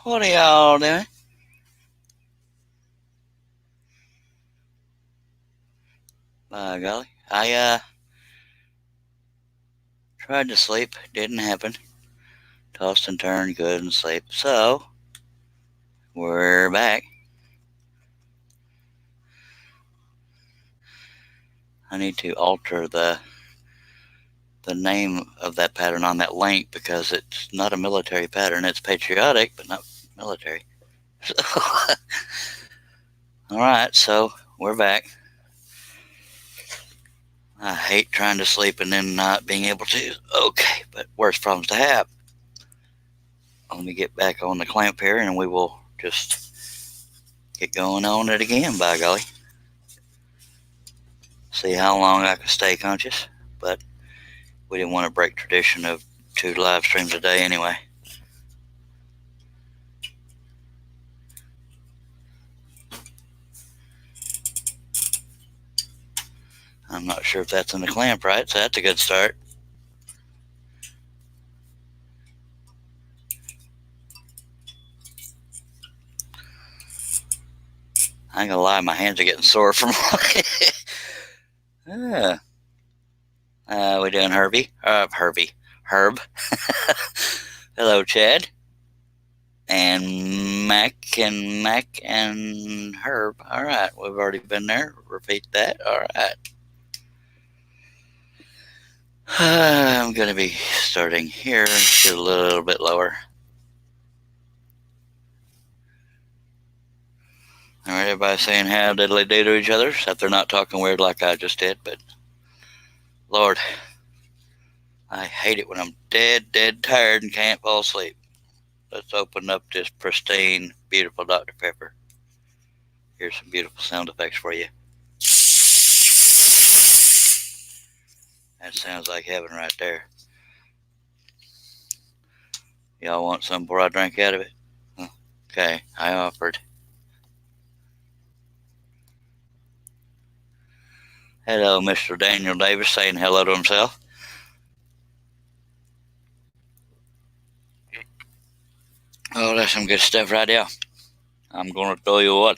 What are y'all doing? By golly. I tried to sleep. Didn't happen. Tossed and turned, couldn't sleep. So, we're back. I need to alter the name of that pattern on that link because it's not a military pattern. It's patriotic, but not military. Alright, so we're back. I hate trying to sleep and then not being able to. Okay, but worse problems to have. Let me get back on the clamp here and we will just get going on it again, by golly. See how long I can stay conscious, but we didn't want to break tradition of 2 live streams a day anyway. I'm not sure if that's in the clamp right, so that's a good start. I ain't gonna lie, my hands are getting sore from we doing Herbie? Herb. Hello, Chad. And Mac and Herb. Alright, we've already been there. Repeat that. Alright. I'm gonna be starting here, get a little bit lower. Alright, everybody saying how diddly do to each other, except they're not talking weird like I just did, but Lord, I hate it when I'm dead tired and can't fall asleep. Let's open up this pristine, beautiful Dr. Pepper. Here's some beautiful sound effects for you. That sounds like heaven right there. Y'all want some before I drink out of it? Okay, I offered. Hello, Mr. Daniel Davis saying hello to himself. Oh, that's some good stuff right there. I'm gonna tell you what.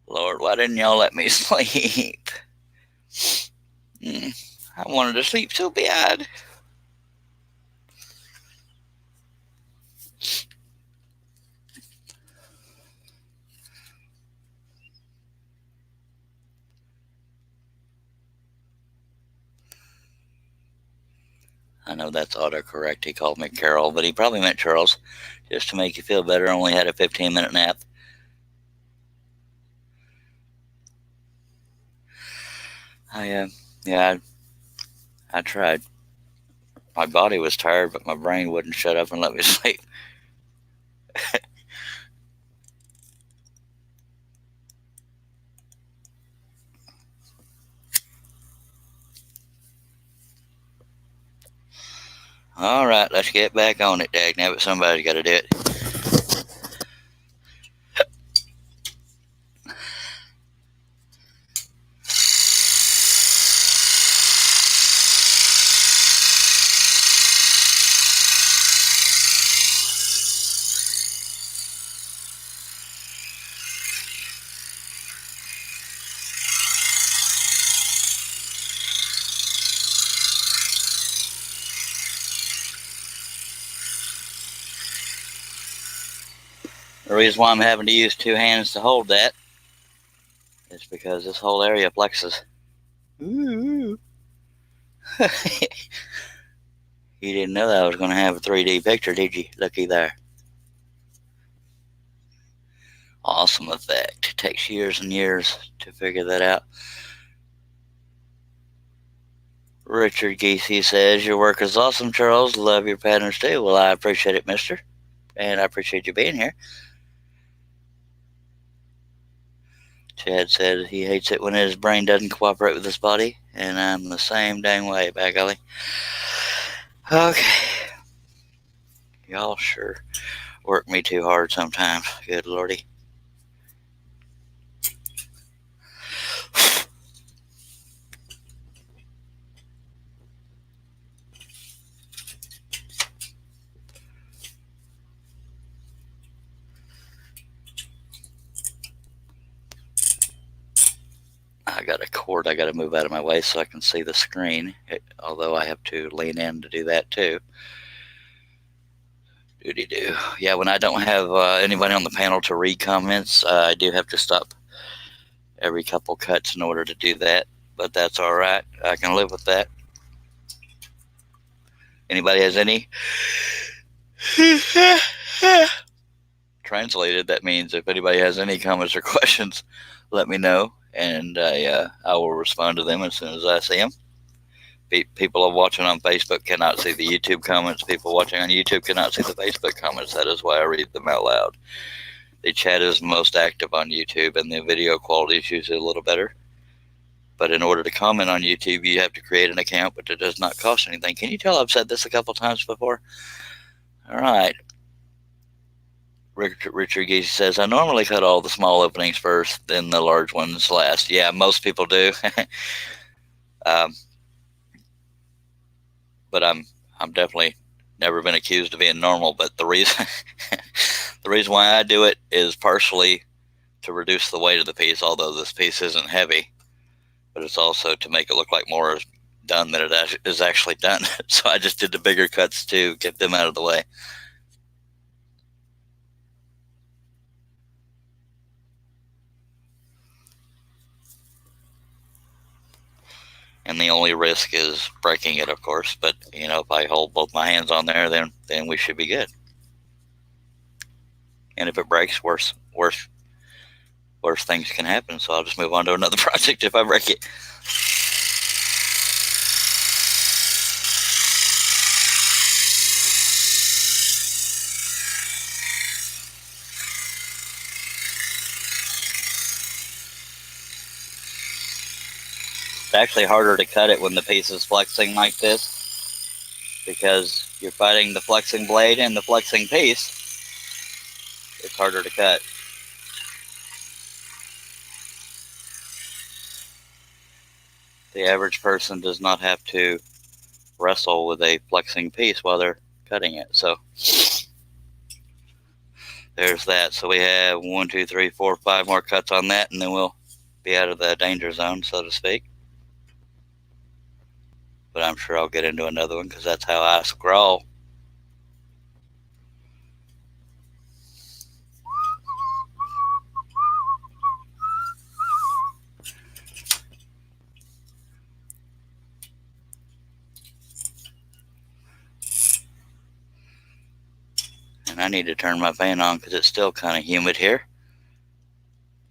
Lord, why didn't y'all let me sleep? I wanted to sleep so bad. I know that's autocorrect. He called me Carol, but he probably meant Charles. Just to make you feel better, I only had a 15-minute nap. I tried. My body was tired, but my brain wouldn't shut up and let me sleep. All right, let's get back on it, dagnabbit. Somebody's got to do it. The reason why I'm having to use 2 hands to hold that is because this whole area flexes. Ooh. You didn't know that I was going to have a 3D picture, did you? Looky there. Awesome effect. It takes years and years to figure that out. Richard Geesey says, your work is awesome, Charles. Love your patterns too. Well, I appreciate it, mister. And I appreciate you being here. Chad said he hates it when his brain doesn't cooperate with his body. And I'm the same dang way, by golly. Okay. Y'all sure work me too hard sometimes. Good lordy. cord I got to move out of my way so I can see the screen, although I have to lean in to do that too. Doody-doo. Yeah, when I don't have anybody on the panel to read comments, I do have to stop every couple cuts in order to do that, but that's all right. I can live with that. Anybody has any? Translated, that means if anybody has any comments or questions, let me know, and I will respond to them as soon as I see them. People watching on Facebook cannot see the YouTube comments. People watching on YouTube cannot see the Facebook comments. That is why I read them out loud. The chat is most active on YouTube, and the video quality is usually a little better. But in order to comment on YouTube, you have to create an account, but it does not cost anything. Can you tell I've said this a couple times before? All right. Richard Geese says, I normally cut all the small openings first, then the large ones last. Yeah, most people do. But I'm definitely never been accused of being normal. But the reason why I do it is partially to reduce the weight of the piece, although this piece isn't heavy, but it's also to make it look like more is done than it is actually done. So I just did the bigger cuts to get them out of the way. And the only risk is breaking it, of course. But, you know, if I hold both my hands on there, then we should be good. And if it breaks, worse things can happen. So I'll just move on to another project if I break it. It's actually harder to cut it when the piece is flexing like this, because you're fighting the flexing blade and the flexing piece. It's harder to cut. The average person does not have to wrestle with a flexing piece while they're cutting it. So there's that. So we have 1, 2, 3, 4, 5 more cuts on that, and then we'll be out of the danger zone, so to speak. But I'm sure I'll get into another one because that's how I scroll. And I need to turn my fan on because it's still kind of humid here.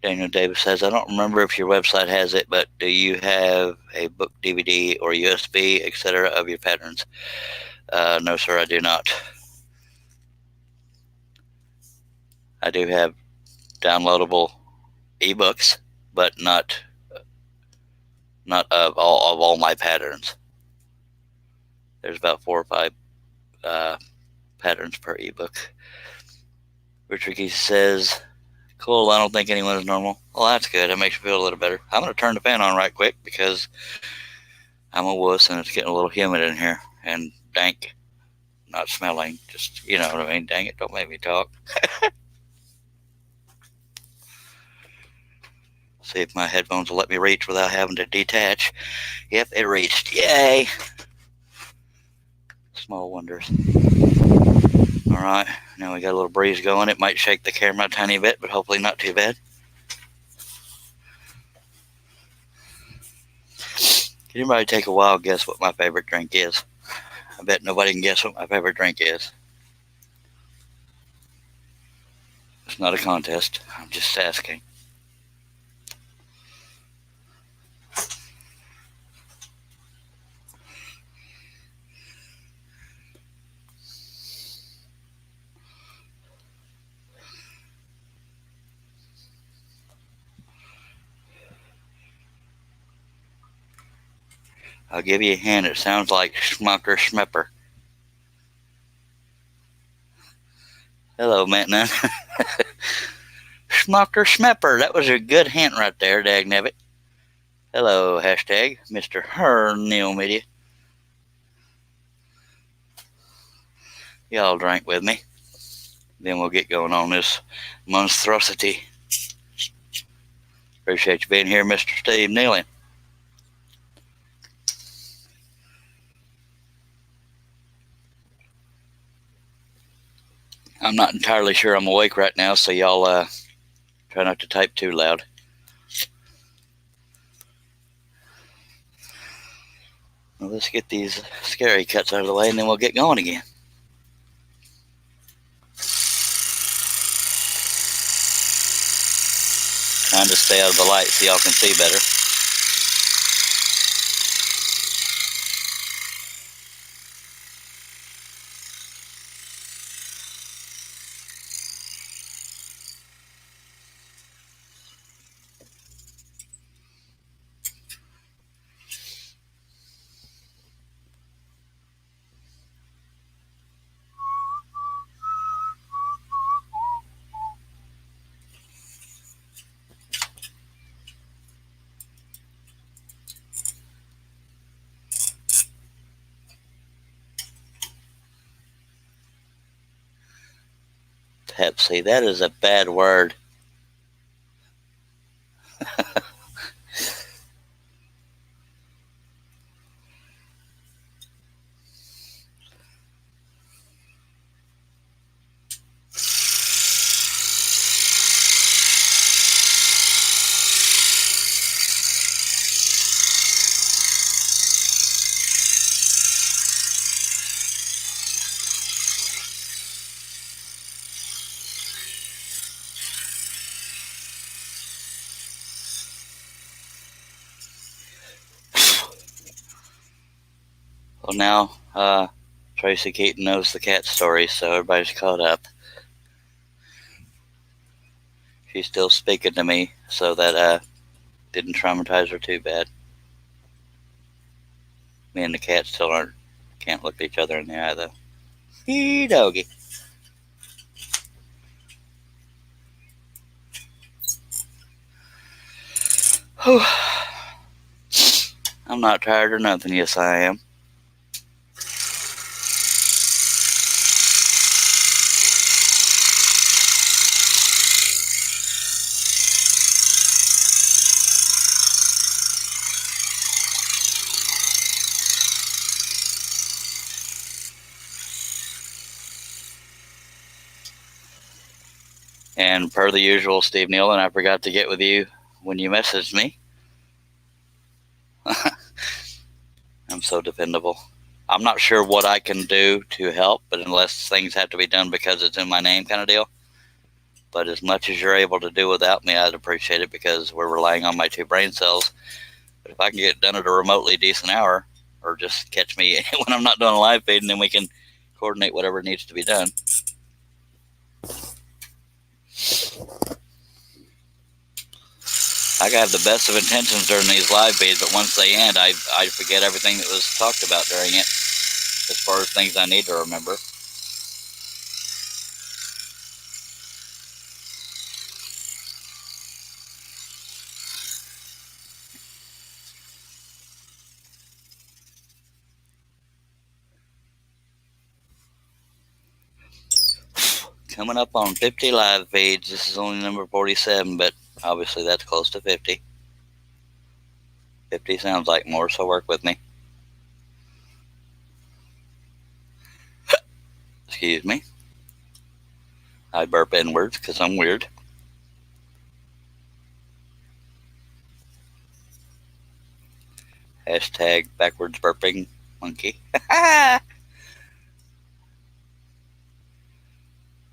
Daniel Davis says, I don't remember if your website has it, but do you have a book, DVD, or USB, etc. of your patterns? No, sir, I do not. I do have downloadable ebooks, but not of all my patterns. There's about 4 or 5 patterns per ebook. Richard Geese says, cool, I don't think anyone is normal. Well, that's good. That makes me feel a little better. I'm going to turn the fan on right quick because I'm a wuss and it's getting a little humid in here. And dank, not smelling, just, you know what I mean? Dang it, don't make me talk. See if my headphones will let me reach without having to detach. Yep, it reached. Yay! Small wonders. All right, now we got a little breeze going. It might shake the camera a tiny bit, but hopefully not too bad. Can anybody take a wild guess what my favorite drink is? I bet nobody can guess what my favorite drink is. It's not a contest. I'm just asking. I'll give you a hint. It sounds like Schmucker Schmepper. Hello, Maintenon. Schmucker Schmepper. That was a good hint right there, dagnabbit. Hello, hashtag Mr. Neil Media. Y'all drink with me. Then we'll get going on this monstrosity. Appreciate you being here, Mr. Steve Nealon. I'm not entirely sure I'm awake right now, so y'all try not to type too loud. Well, let's get these scary cuts out of the way, and then we'll get going again. Trying to stay out of the light so y'all can see better. Pepsi, that is a bad word. Well, now, Tracy Keaton knows the cat story, so everybody's caught up. She's still speaking to me, so that didn't traumatize her too bad. Me and the cat still can't look at each other in the eye, though. Hey, doggy. Whew. I'm not tired or nothing. Yes, I am. And per the usual, Steve Neal, and I forgot to get with you when you messaged me. I'm so dependable. I'm not sure what I can do to help, but unless things have to be done because it's in my name kind of deal. But as much as you're able to do without me, I'd appreciate it because we're relying on my 2 brain cells. But if I can get it done at a remotely decent hour, or just catch me when I'm not doing a live feed, and then we can coordinate whatever needs to be done. I have the best of intentions during these live feeds, but once they end, I forget everything that was talked about during it, as far as things I need to remember. Coming up on 50 live feeds. This is only number 47, but obviously that's close to 50. 50 sounds like more, so work with me. Excuse me. I burp inwards because I'm weird. Hashtag backwards burping monkey.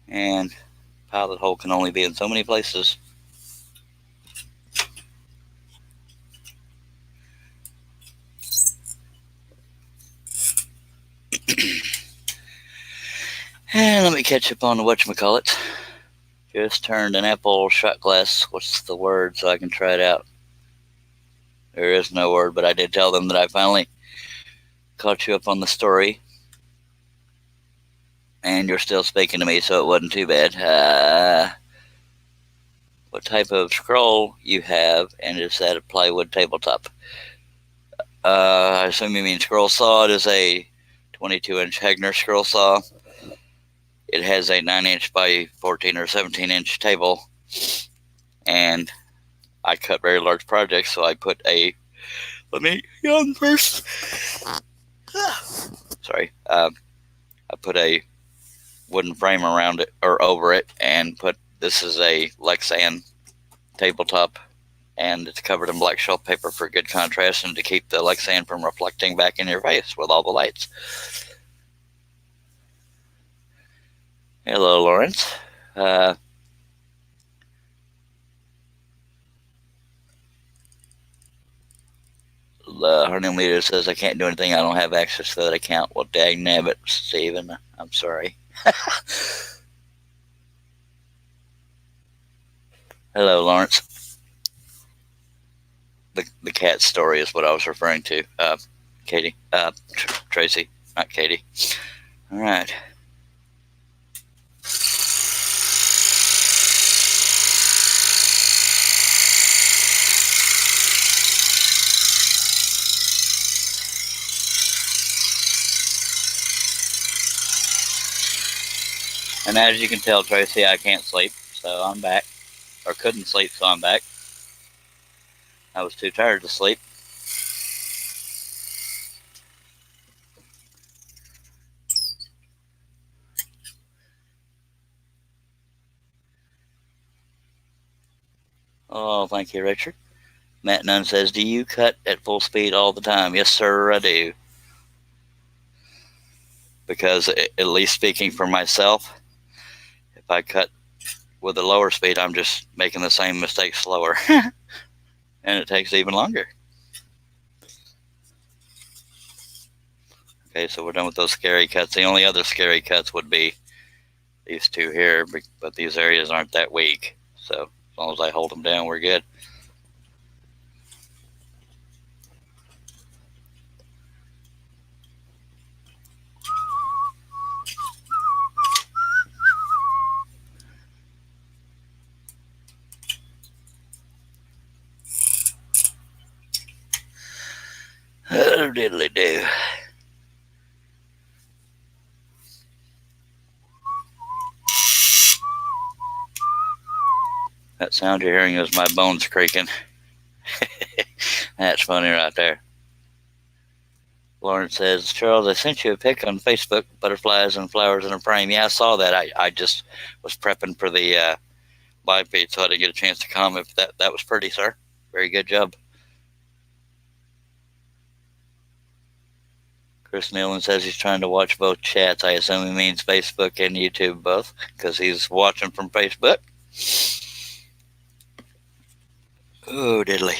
And pilot hole can only be in so many places. And let me catch up on the whatchamacallit. Just turned an apple shot glass. What's the word so I can try it out? There is no word, but I did tell them that I finally caught you up on the story. And you're still speaking to me, so it wasn't too bad. What type of scroll you have, and is that a plywood tabletop? I assume you mean scroll saw. It is a 22-inch Hegner scroll saw. It has a 9-inch by 14 or 17-inch table, and I cut very large projects, so I put a. Let me yawn first. Sorry. I put a wooden frame around it or over it, and put this is a Lexan tabletop, and it's covered in black shelf paper for good contrast and to keep the Lexan from reflecting back in your face with all the lights. Hello, Lawrence. Honey Leader says, I can't do anything. I don't have access to that account. Well, dang nabbit, Steven. I'm sorry. Hello, Lawrence. The cat story is what I was referring to. Katie. Tracy. Not Katie. All right. And as you can tell, Tracy, I can't sleep, so I'm back. Or couldn't sleep, so I'm back. I was too tired to sleep. Oh, thank you, Richard. Matt Nunn says, do you cut at full speed all the time? Yes, sir, I do. Because, at least speaking for myself, if I cut with a lower speed, I'm just making the same mistake slower. And it takes even longer. Okay, so we're done with those scary cuts. The only other scary cuts would be these two here, but these areas aren't that weak. So as long as I hold them down, we're good. Oh, diddly do. That sound you're hearing is my bones creaking. That's funny right there. Lauren says, Charles, I sent you a pic on Facebook, butterflies and flowers in a frame. Yeah, I saw that. I just was prepping for the live feed, so I didn't get a chance to comment. That was pretty, sir. Very good job. Chris Nealon says he's trying to watch both chats. I assume he means Facebook and YouTube both, because he's watching from Facebook. Oh, diddly.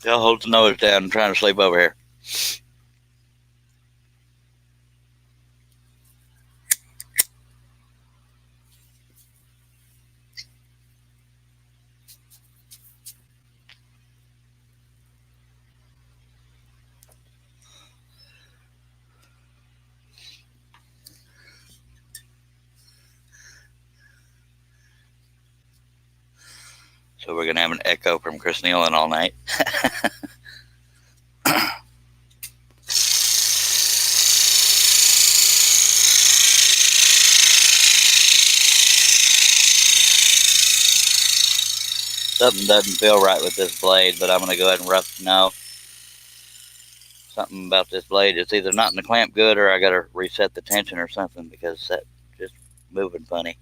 Y'all hold the nose down. I'm trying to sleep over here. So we're going to have an echo from Chris Nealon all night. Something doesn't feel right with this blade, but I'm going to go ahead and something about this blade. It's either not in the clamp good, or I got to reset the tension or something, because that's just moving funny.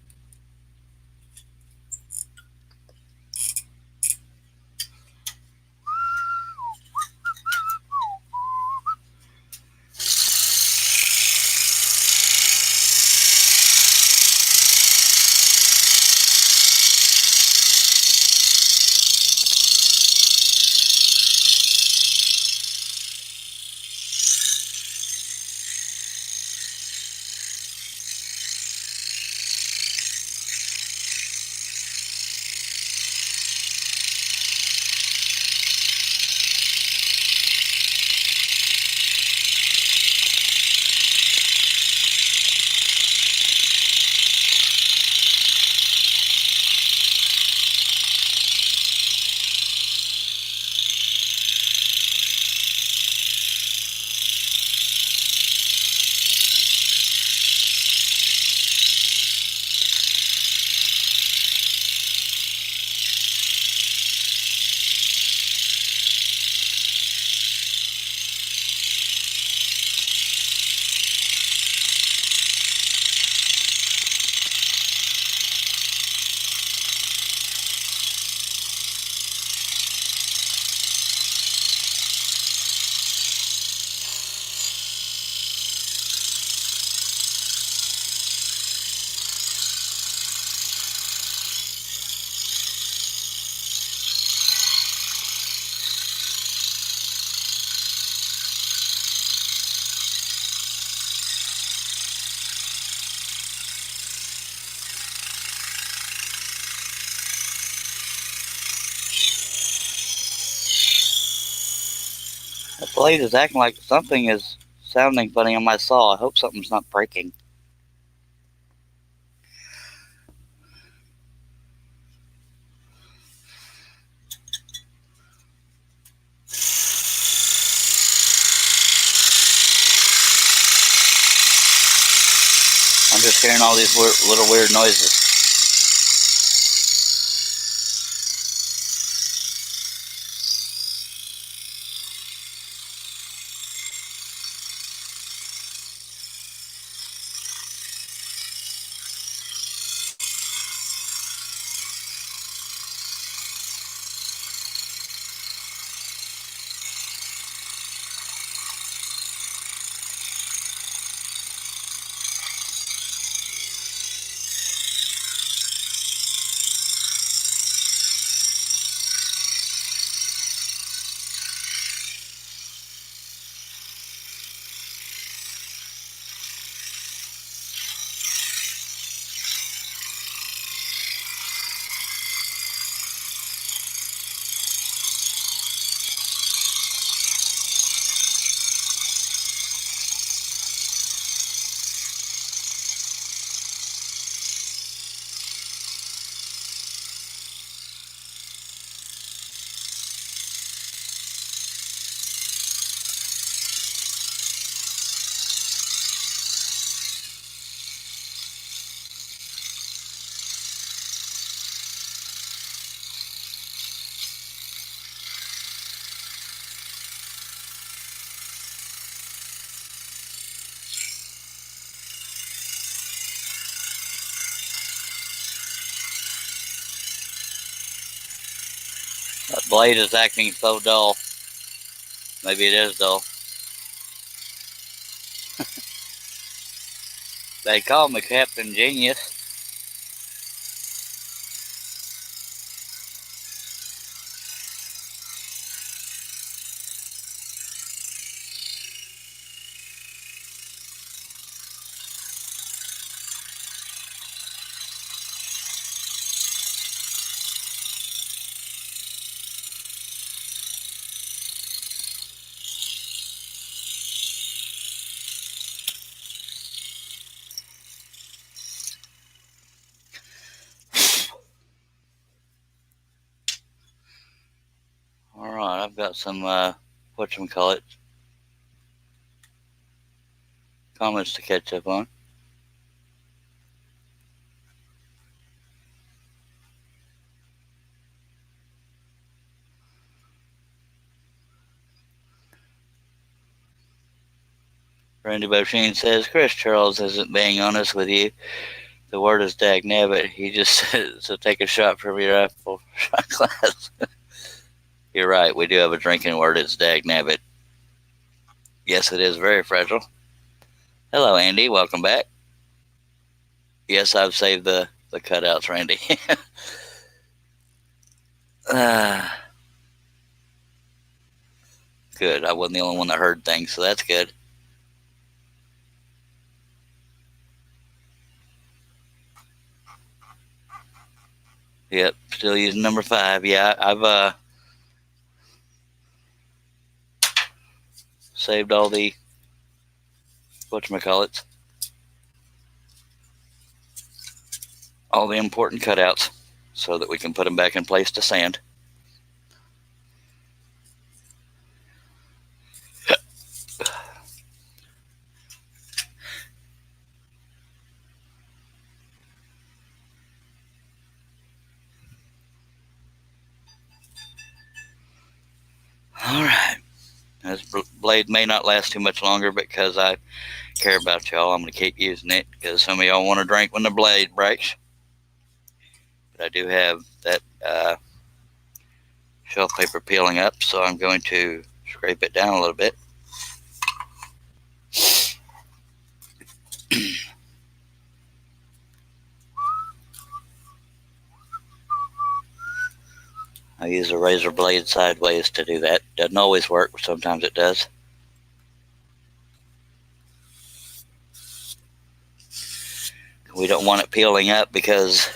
The blade is acting like something is sounding funny on my saw. I hope something's not breaking. I'm just hearing all these little weird noises. That blade is acting so dull. Maybe it is dull. They call me Captain Genius. Alright, I've got some, whatchamacallit, comments to catch up on. Randy Bosheen says, Chris Charles isn't being honest with you. The word is dagnabbit. He just said, so take a shot from your apple shot glass. You're right, we do have a drinking word. It's dagnabbit. Yes, it is very fragile. Hello, Andy. Welcome back. Yes, I've saved the cutouts, Randy. Good. I wasn't the only one that heard things, so that's good. Yep, still using number 5. Yeah, I've saved all the whatchamacallits, all the important cutouts, so that we can put them back in place to sand. All right. This blade may not last too much longer because I care about y'all. I'm going to keep using it because some of y'all want to drink when the blade breaks. But I do have that shelf paper peeling up, so I'm going to scrape it down a little bit. I use a razor blade sideways to do that. Doesn't always work, but sometimes it does. We don't want it peeling up because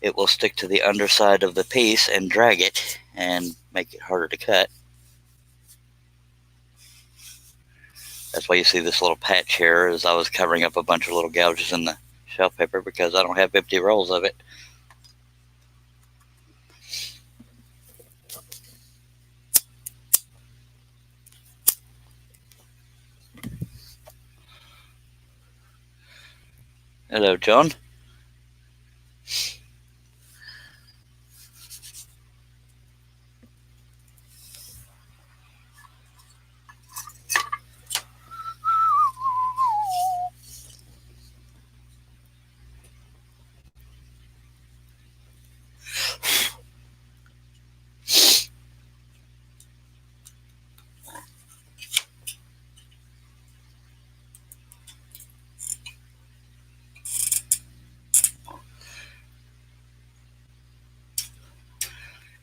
it will stick to the underside of the piece and drag it and make it harder to cut. That's why you see this little patch here, as I was covering up a bunch of little gouges in the shelf paper because I don't have 50 rolls of it. Hello, John.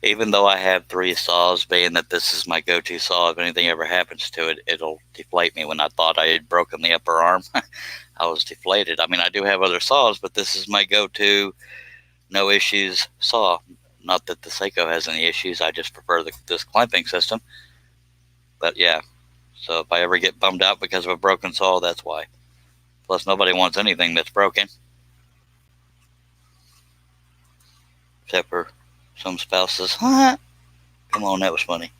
Even though I have 3 saws, being that this is my go-to saw, if anything ever happens to it, it'll deflate me. When I thought I had broken the upper arm, I was deflated. I mean, I do have other saws, but this is my go-to, no issues saw. Not that the Seiko has any issues, I just prefer this clamping system. But yeah, so if I ever get bummed out because of a broken saw, that's why. Plus, nobody wants anything that's broken. Except for some spouses. Come on, that was funny.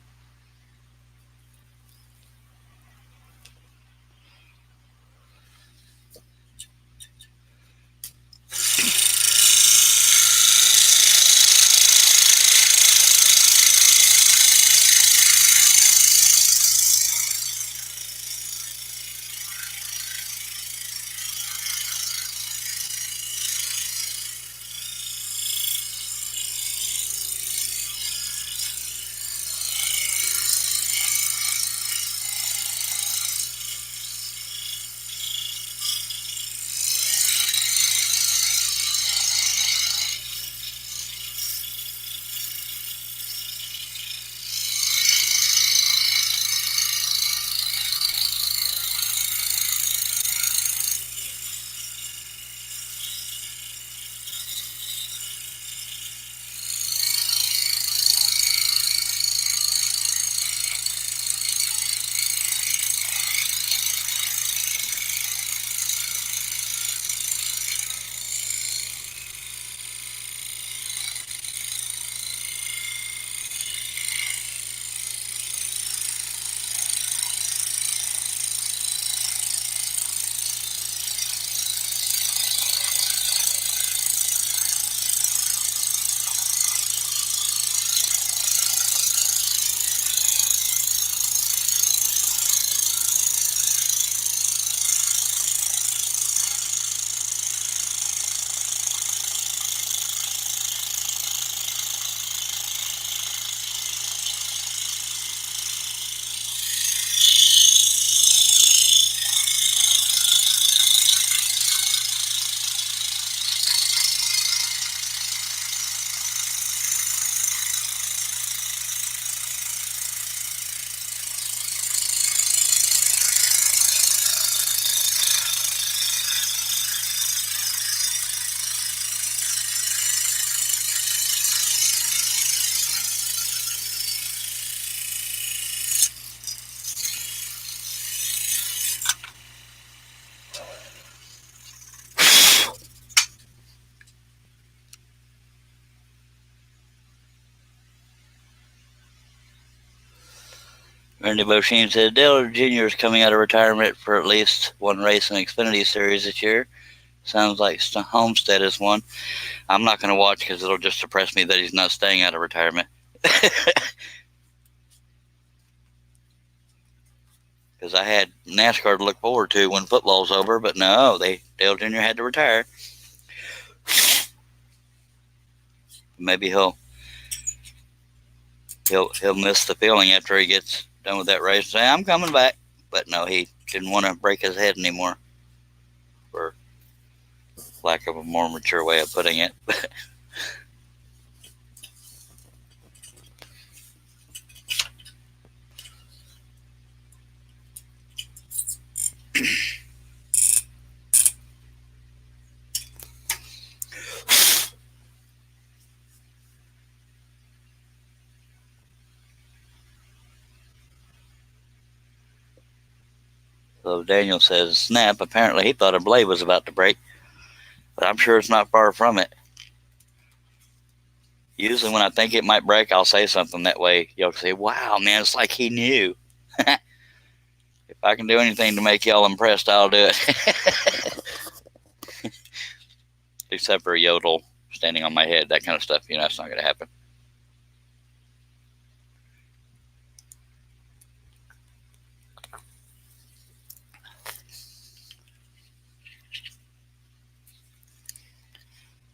Randy Bosheen said Dale Jr. is coming out of retirement for at least one race in the Xfinity Series this year. Sounds like Homestead is one. I'm not going to watch because it'll just depress me that he's not staying out of retirement. Because I had NASCAR to look forward to when football's over, but no, Dale Jr. had to retire. Maybe he'll miss the feeling after he gets done with that race and say, I'm coming back. But no, he didn't want to break his head anymore, for lack of a more mature way of putting it. So Daniel says, snap. Apparently he thought a blade was about to break, but I'm sure it's not far from it. Usually when I think it might break, I'll say something that way. Y'all can say, wow, man, it's like he knew. If I can do anything to make y'all impressed, I'll do it. Except for a yodel standing on my head, that kind of stuff. It's not going to happen.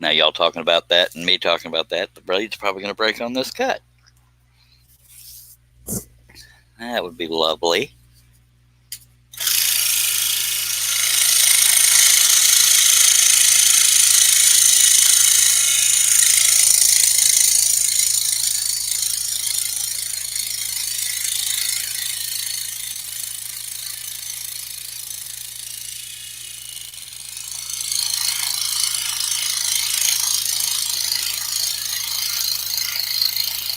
Now y'all talking about that and me talking about that, the blade's probably going to break on this cut. That would be lovely.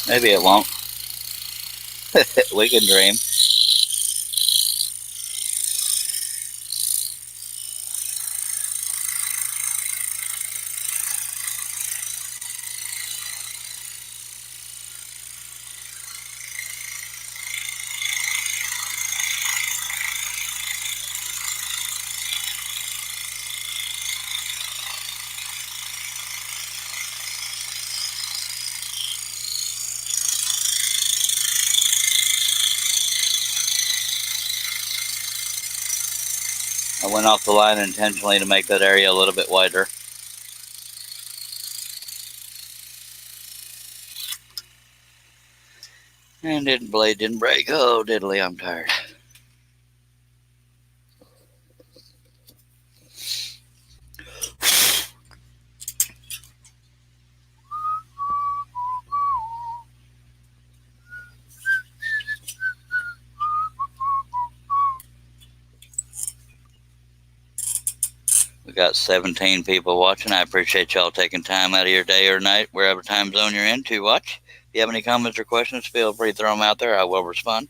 Maybe it won't. We can dream. I went off the line intentionally to make that area a little bit wider. And blade didn't break. Oh, diddly, I'm tired. We got 17 people watching. I appreciate y'all taking time out of your day or night, wherever time zone you're in, to watch. If you have any comments or questions, feel free to throw them out there. I will respond.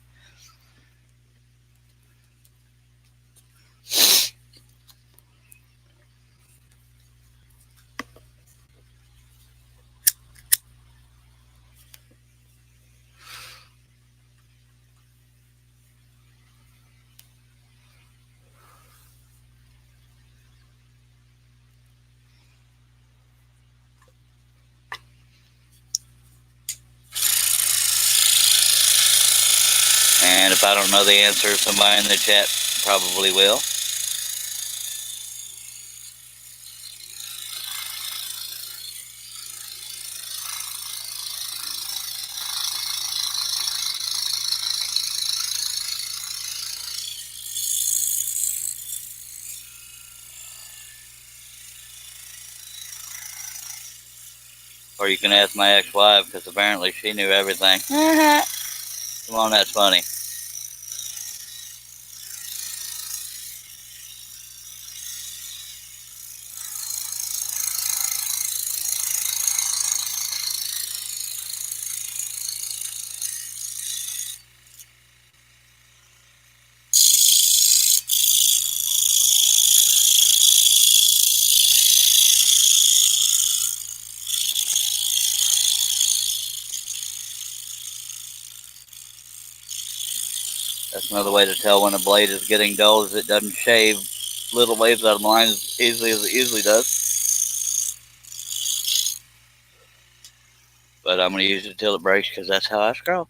And if I don't know the answer, somebody in the chat probably will. Or you can ask my ex-wife, because apparently she knew everything. Come on, that's funny. That's another way to tell when a blade is getting dull, is it doesn't shave little waves out of the line as easily as it usually does. But I'm going to use it till it breaks, because that's how I scroll.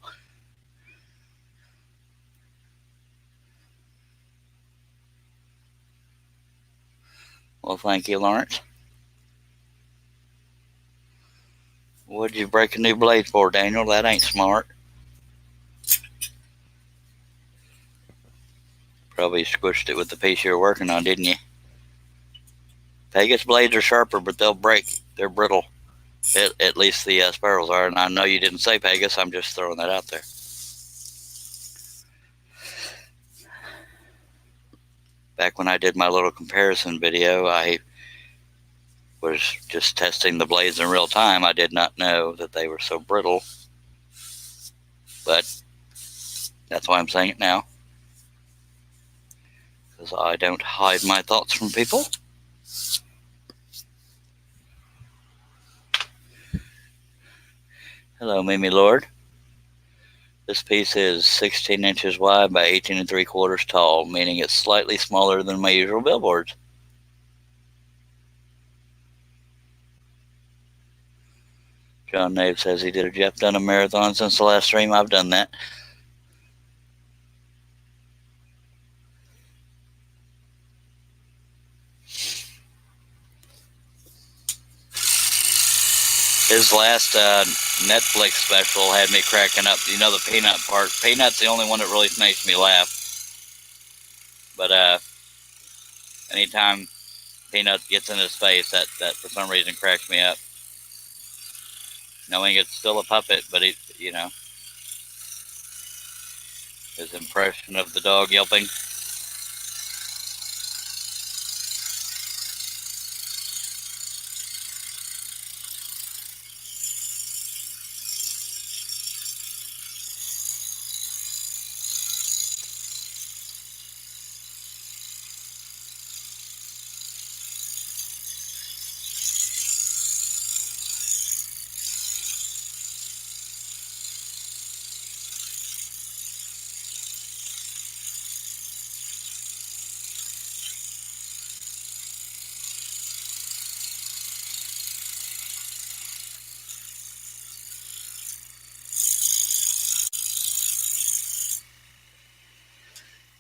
Well, thank you, Lawrence. What'd you break a new blade for, Daniel? That ain't smart. Probably squished it with the piece you were working on, didn't you? Pegasus blades are sharper, but they'll break. They're brittle. At least the spirals are. And I know you didn't say Pegasus. I'm just throwing that out there. Back when I did my little comparison video, I was just testing the blades in real time. I did not know that they were so brittle. But that's why I'm saying it now. because I don't hide my thoughts from people. Hello, Mimi Lord. This piece is 16 inches wide by 18 3/4 tall, meaning it's slightly smaller than my usual billboards. John Nave says he did a Jeff Dunham marathon since the last stream. I've done that. His last Netflix special had me cracking up. You know, the Peanut part. Peanut's the only one that really makes me laugh. But anytime Peanut gets in his face, that for some reason cracks me up. Knowing it's still a puppet, but he, you know, his impression of the dog yelping.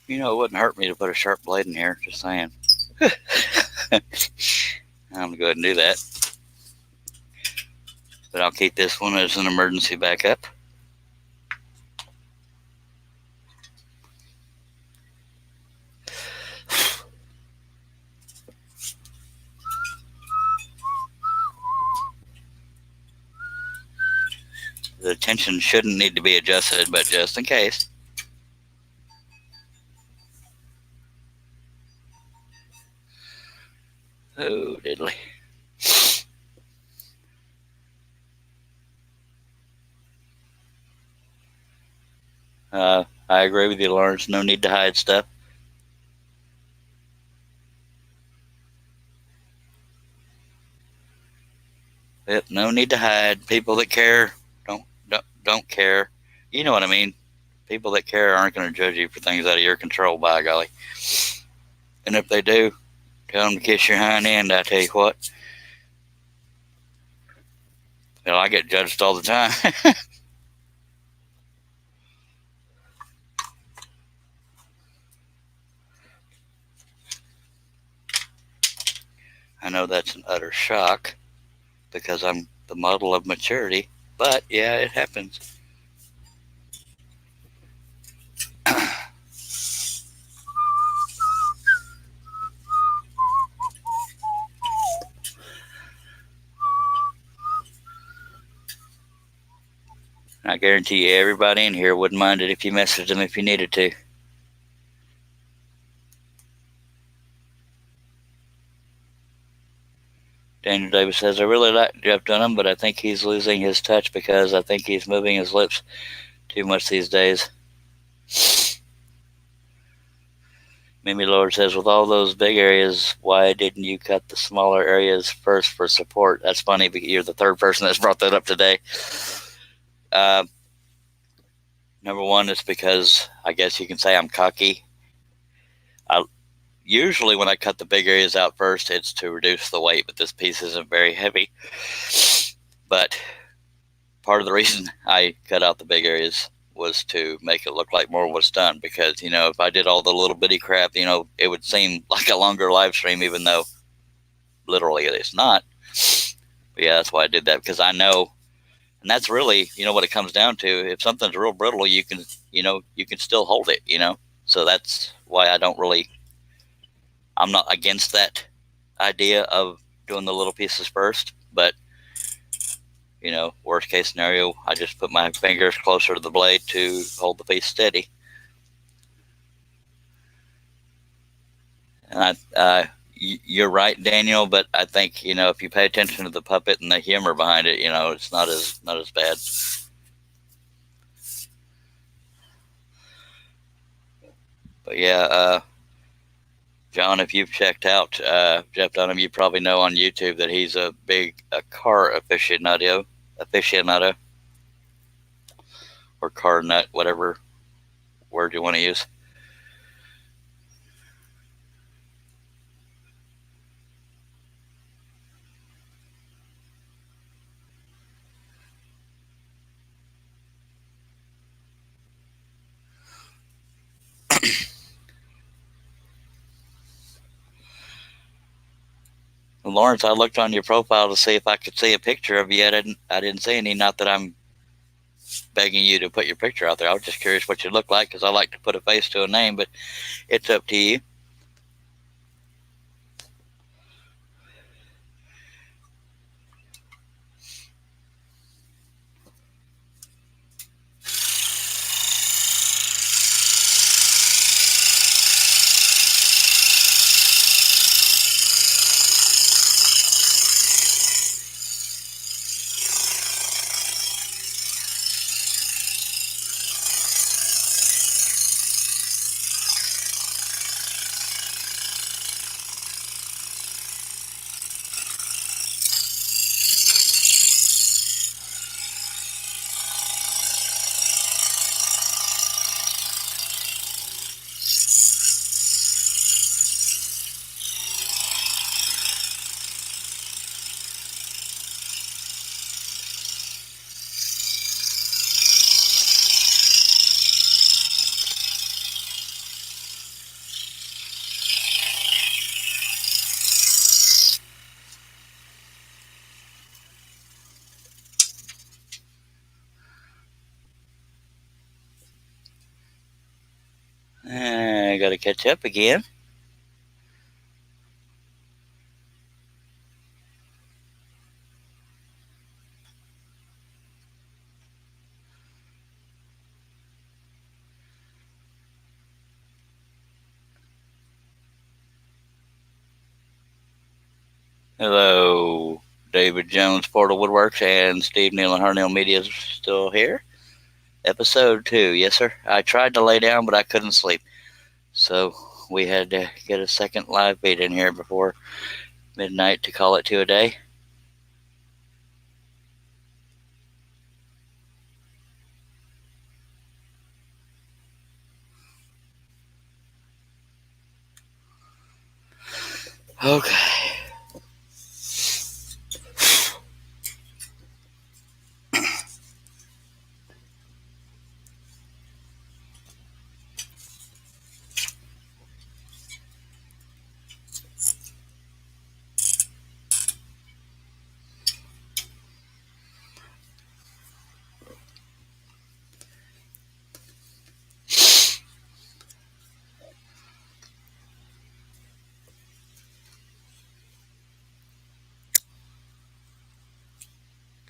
You know, it wouldn't hurt me to put a sharp blade in here, just saying. I'm going to go ahead and do that. But I'll keep this one as an emergency backup. The tension shouldn't need to be adjusted, but just in case. Oh, diddly. I agree with you, Lawrence. No need to hide stuff. Yep, no need to hide. People that care don't care. You know what I mean. People that care aren't going to judge you for things out of your control, by golly. And if they do, tell them to kiss your hind end, I tell you what. Well, I get judged all the time. I know that's an utter shock because I'm the model of maturity, but yeah, it happens. I guarantee you everybody in here wouldn't mind it if you messaged them if you needed to. Daniel Davis says, I really like Jeff Dunham, but I think he's losing his touch because I think he's moving his lips too much these days. Mimi Lord says, with all those big areas, why didn't you cut the smaller areas first for support? That's funny, because you're the third person that's brought that up today. Number one, it's because I guess you can say I'm cocky. Usually when I cut the big areas out first, it's to reduce the weight, but this piece isn't very heavy. But part of the reason I cut out the big areas was to make it look like more was done, because, you know, if I did all the little bitty crap, you know, it would seem like a longer live stream, even though literally it is not. But yeah, that's why I did that, because I know, and that's really, you know, what it comes down to. If something's real brittle, you can, you know, you can still hold it, you know. So that's why I'm not against that idea of doing the little pieces first, but, you know, worst case scenario, I just put my fingers closer to the blade to hold the piece steady. And you're right, Daniel, but I think, you know, if you pay attention to the puppet and the humor behind it, you know, it's not as bad. But yeah, John, if you've checked out Jeff Dunham, you probably know on YouTube that he's a big car aficionado, or car nut, whatever word you want to use. Lawrence, I looked on your profile to see if I could see a picture of you. I didn't see any. Not that I'm begging you to put your picture out there. I was just curious what you look like, because I like to put a face to a name, but it's up to you. I got to catch up again. Hello, David Jones, Portal Woodworks, and Steve Neal and Harnell Media is still here. Episode 2, yes sir. I tried to lay down, but I couldn't sleep. So we had to get a second live feed in here before midnight to call it 2 a day. Okay.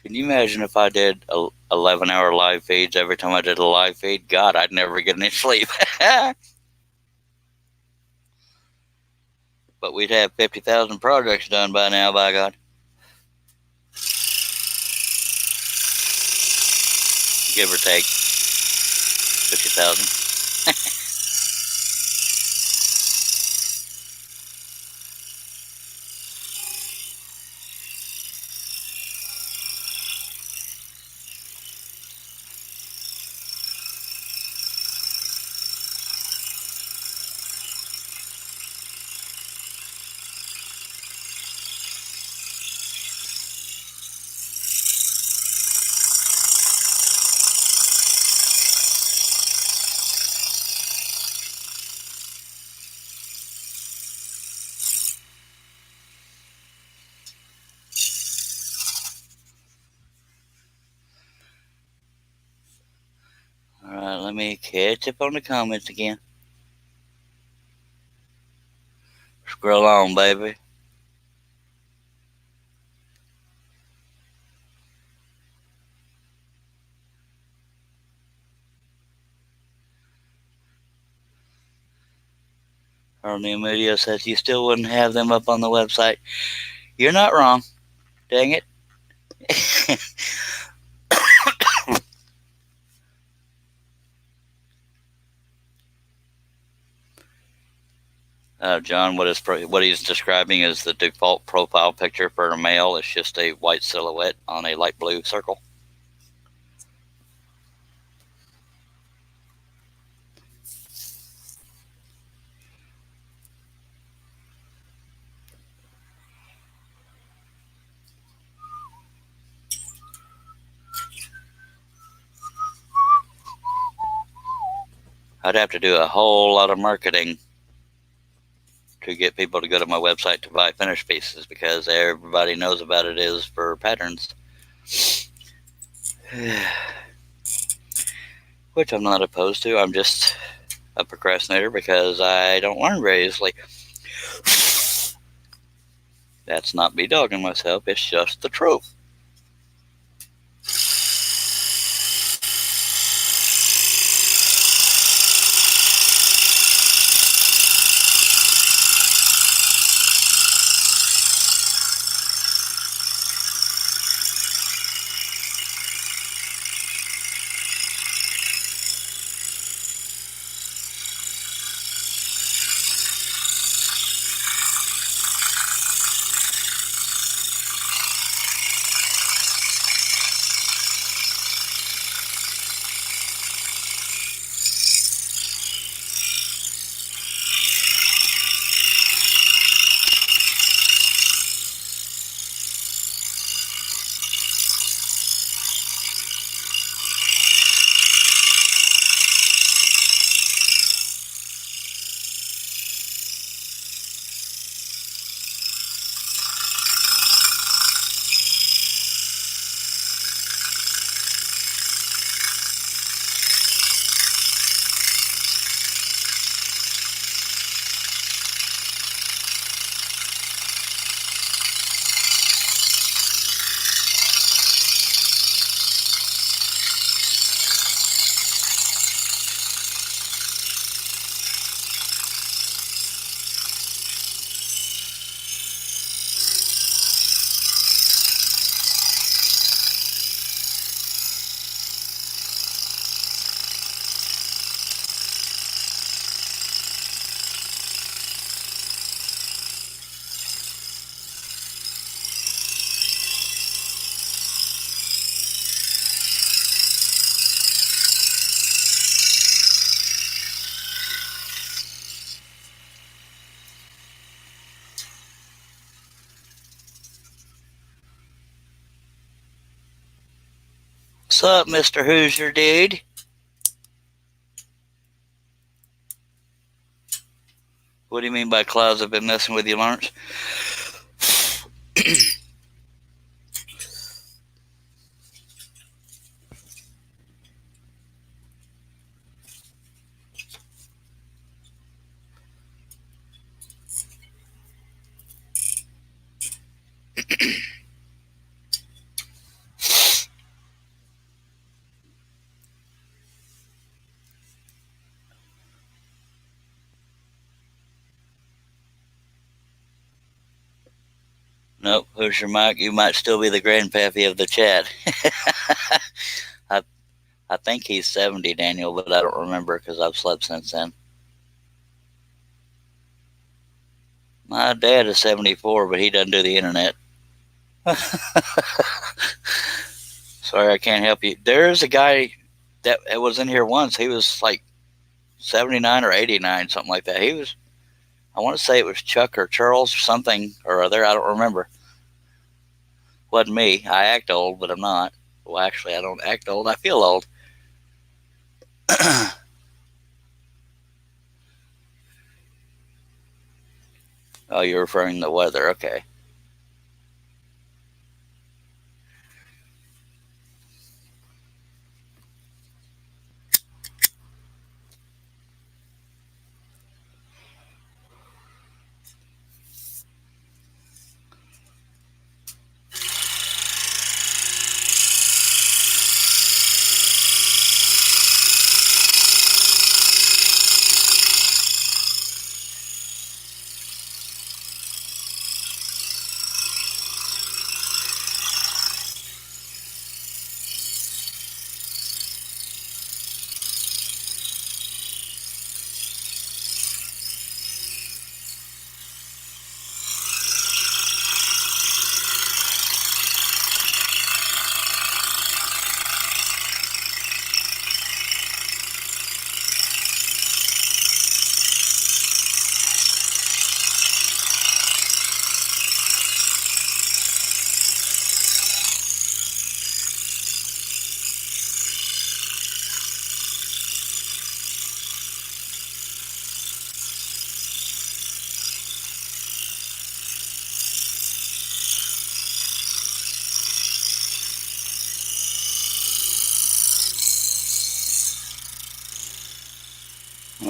Can you imagine if I did 11-hour live feeds every time I did a live feed? God, I'd never get any sleep. But we'd have 50,000 projects done by now, by God. Give or take 50,000. Alright, let me catch up on the comments again. Scroll on, baby. Our new media says you still wouldn't have them up on the website. You're not wrong. Dang it. John, what he's describing is the default profile picture for a male. It's just a white silhouette on a light blue circle. I'd have to do a whole lot of marketing to get people to go to my website to buy finished pieces, because everybody knows about it is for patterns. Which I'm not opposed to. I'm just a procrastinator because I don't learn very easily. That's not me dogging myself. It's just the truth. What's up, Mr. Hoosier dude? What do you mean by clouds have been messing with you, Lawrence? Nope, Hoosier Mike, you might still be the grandpappy of the chat. I think he's 70, Daniel, but I don't remember because I've slept since then. My dad is 74, but he doesn't do the internet. Sorry, I can't help you. There's a guy that was in here once. He was like 79 or 89, something like that. He was, I want to say it was Chuck or Charles or something or other. I don't remember. Wasn't me. I act old, but I'm not. Well, actually, I don't act old. I feel old. Oh, you're referring to the weather. Okay.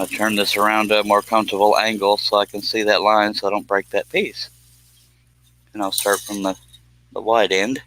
going to turn this around to a more comfortable angle so I can see that line so I don't break that piece. And I'll start from the wide end.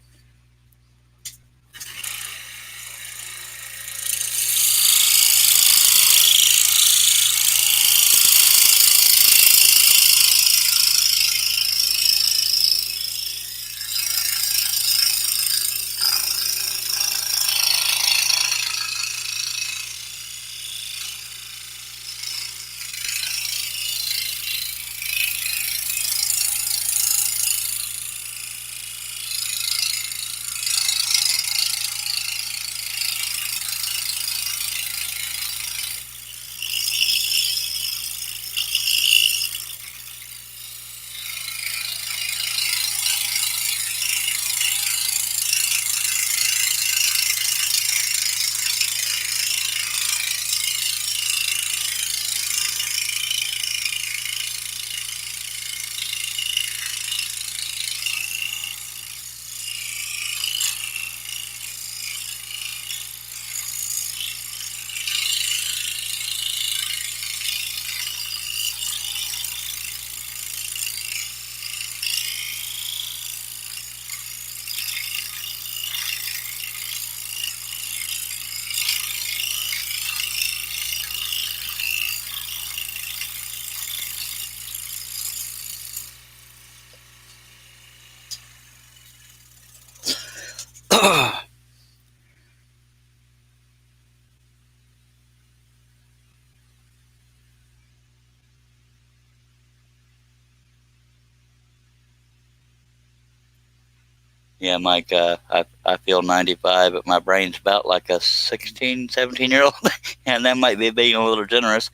Yeah, Mike, I feel 95, but my brain's about like a 16, 17-year-old, and that might be being a little generous.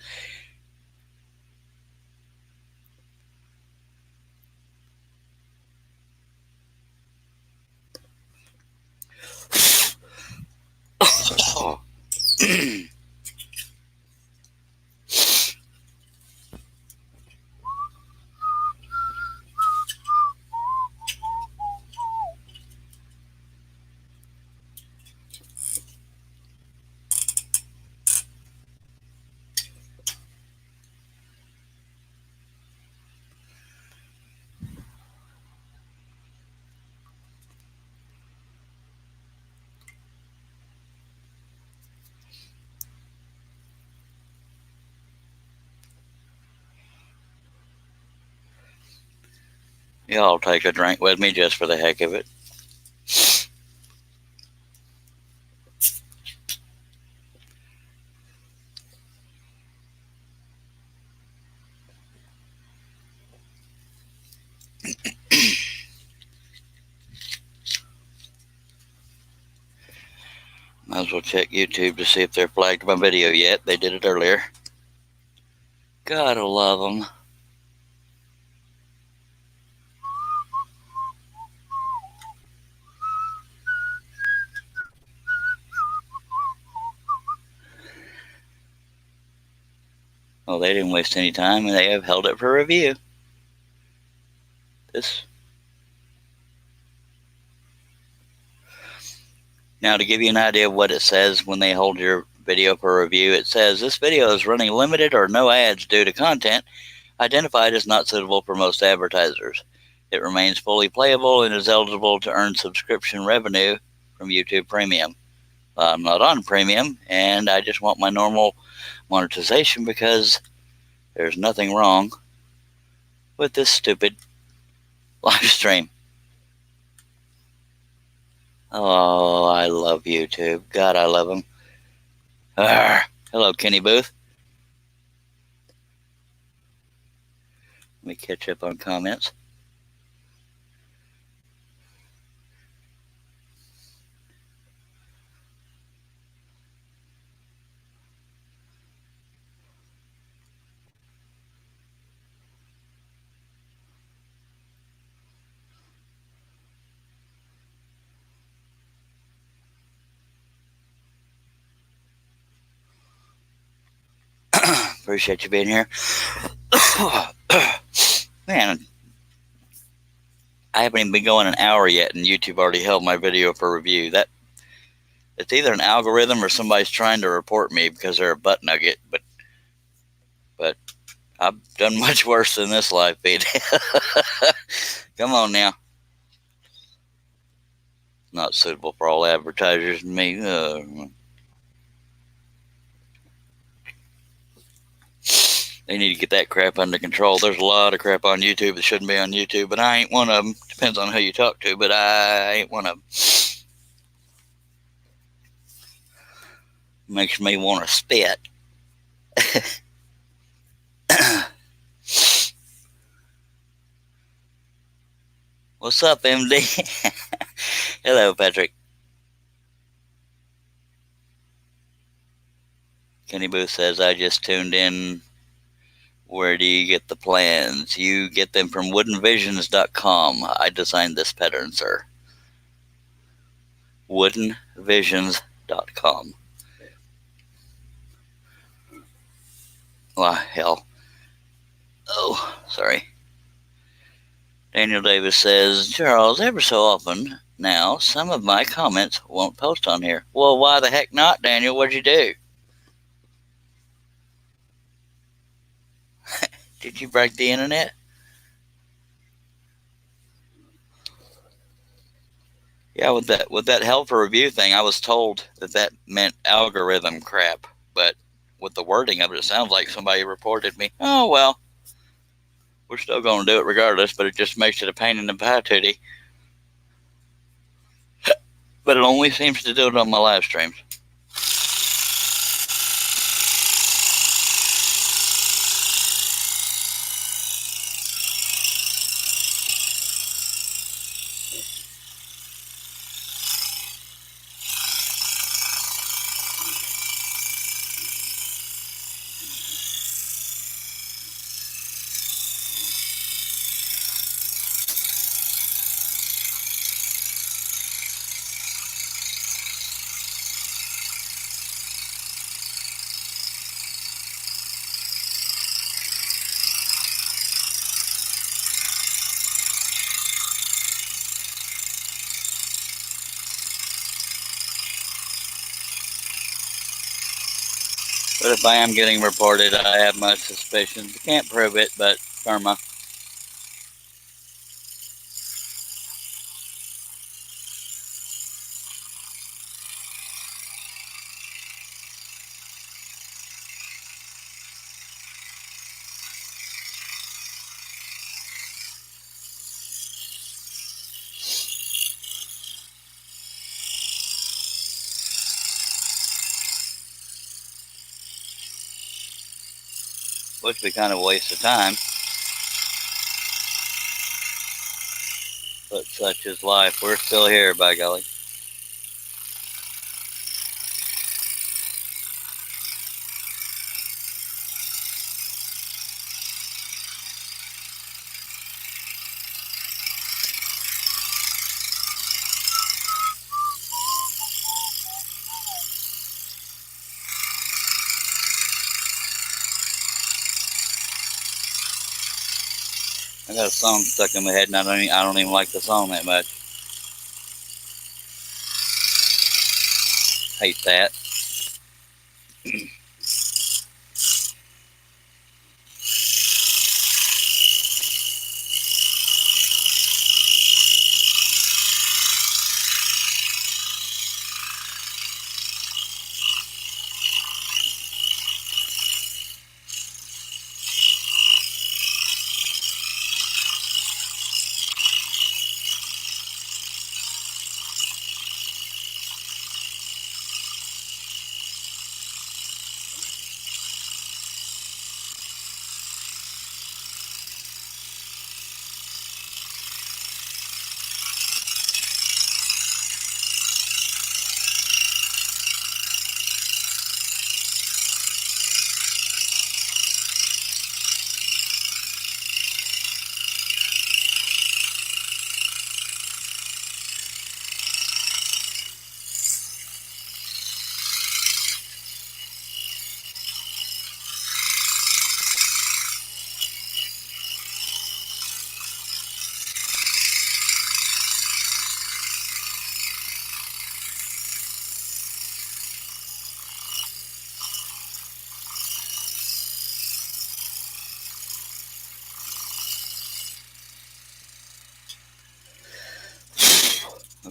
Y'all take a drink with me just for the heck of it. Might as well check YouTube to see if they're flagged my video yet. They did it earlier. Gotta love them. Well, they didn't waste any time, and they have held it for review. Now, to give you an idea of what it says when they hold your video for review, it says, this video is running limited or no ads due to content identified as not suitable for most advertisers. It remains fully playable and is eligible to earn subscription revenue from YouTube Premium. I'm not on Premium, and I just want my normal monetization because there's nothing wrong with this stupid live stream. Oh, I love YouTube. God, I love them. Hello, Kenny Booth. Let me catch up on comments. Appreciate you being here. Man, I haven't even been going an hour yet, and YouTube already held my video for review. It's either an algorithm or somebody's trying to report me because they're a butt nugget. But I've done much worse than this live feed. Come on now. Not suitable for all advertisers and me. They need to get that crap under control. There's a lot of crap on YouTube that shouldn't be on YouTube, but I ain't one of them. Depends on who you talk to, but I ain't one of them. Makes me want to spit. What's up, MD? Hello, Patrick. Kenny Booth says, I just tuned in. Where do you get the plans? You get them from woodenvisions.com. I designed this pattern, sir. woodenvisions.com. Well, hell. Oh, sorry. Daniel Davis says, Charles, ever so often now, some of my comments won't post on here. Well, why the heck not, Daniel? What'd you do? Did you break the internet? Yeah, with that helper review thing, I was told that meant algorithm crap, but with the wording of it, it sounds like somebody reported me. Oh, well, we're still going to do it regardless, but it just makes it a pain in the patootie. But it only seems to do it on my live streams. But if I am getting reported, I have my suspicions. Can't prove it, but karma. Which would be kind of a waste of time. But such is life. We're still here, by golly. I got a song stuck in my head, and I don't even like the song that much. Hate that.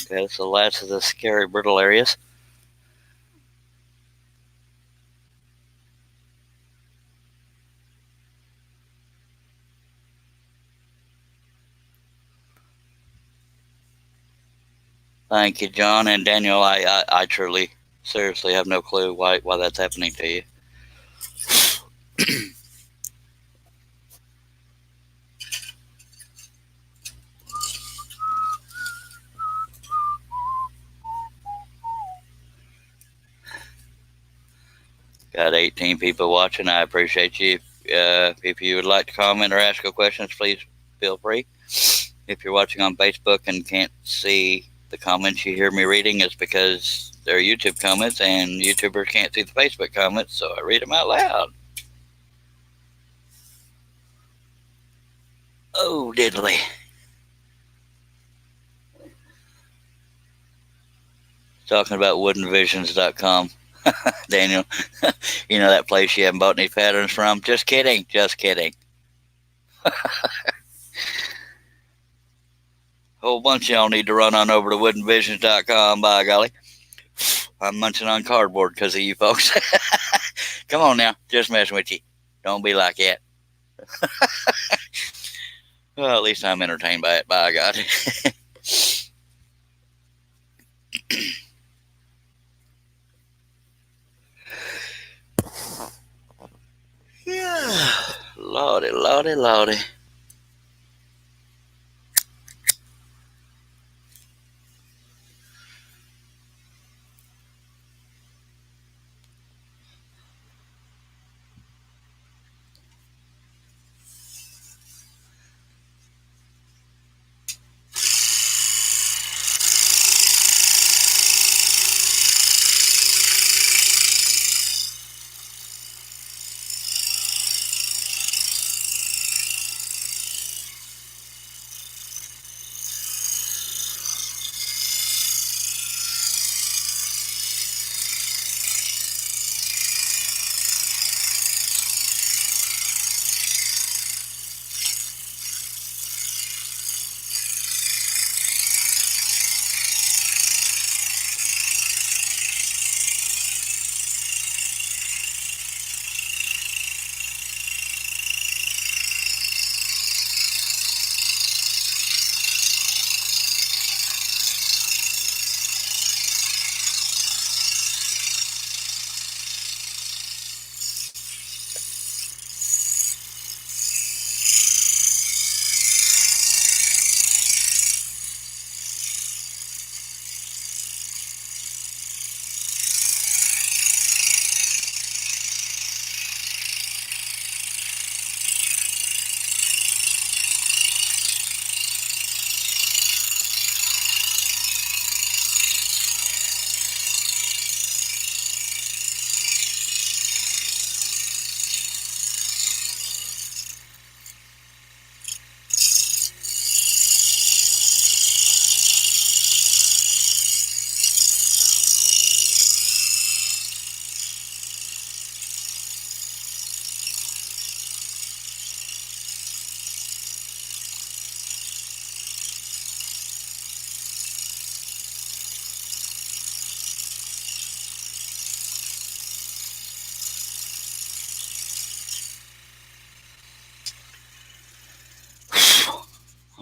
That's the last of the scary, brittle areas. Thank you, John and Daniel. I truly, seriously have no clue why that's happening to you. Got 18 people watching. I appreciate you. If you would like to comment or ask a question, please feel free. If you're watching on Facebook and can't see the comments you hear me reading, it's because they're YouTube comments, and YouTubers can't see the Facebook comments, so I read them out loud. Oh, diddly. Talking about woodenvisions.com. Daniel, you know that place you haven't bought any patterns from? Just kidding. Just kidding. Whole bunch of y'all need to run on over to woodenvisions.com, by golly. I'm munching on cardboard because of you folks. Come on now, just messing with you. Don't be like that. Well, at least I'm entertained by it, by God. Yeah. Lordy, lordy, lordy.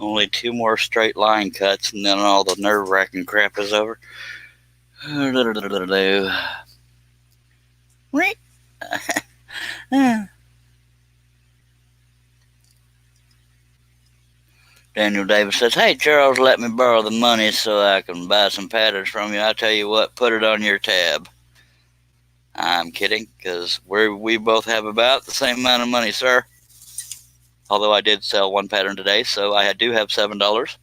Only 2 more straight line cuts, and then all the nerve-wracking crap is over. Daniel Davis says, "Hey, Charles, let me borrow the money so I can buy some patterns from you. I tell you what, put it on your tab." I'm kidding, because we both have about the same amount of money, sir. Although I did sell one pattern today, so I do have $7.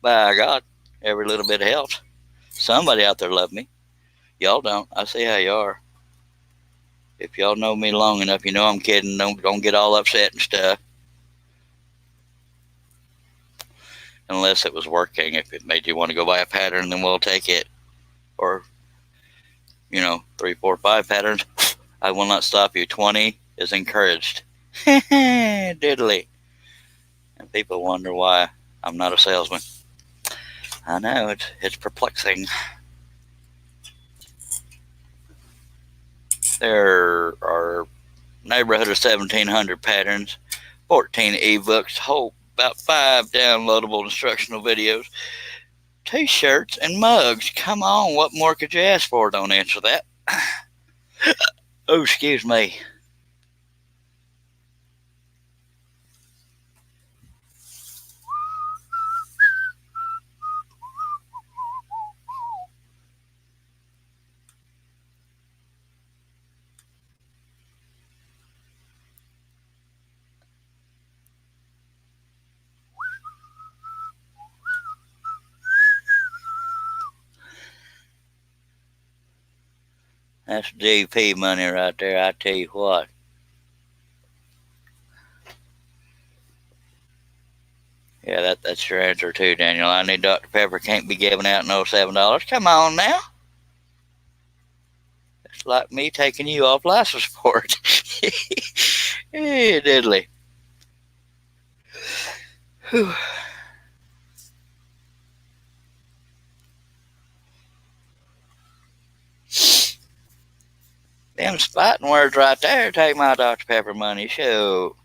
By God, every little bit helps. Somebody out there love me. Y'all don't. I see how you are. If y'all know me long enough, you know I'm kidding. Don't get all upset and stuff. Unless it was working. If it made you want to go buy a pattern, then we'll take it. Or, 3, 4, 5 patterns. I will not stop you. 20 is encouraged. Diddly. And people wonder why I'm not a salesman. I know, it's perplexing. There are neighborhood of 1,700 patterns, 14 ebooks, about 5 downloadable instructional videos, t-shirts, and mugs. Come on, what more could you ask for? Don't answer that. Oh, excuse me. That's GP money right there, I tell you what. Yeah, that's your answer too, Daniel. I need Dr. Pepper, can't be giving out no $7. Come on now. It's like me taking you off life support. Hey, diddly. Whew. Them spotting words right there take my Dr. Pepper money. Show.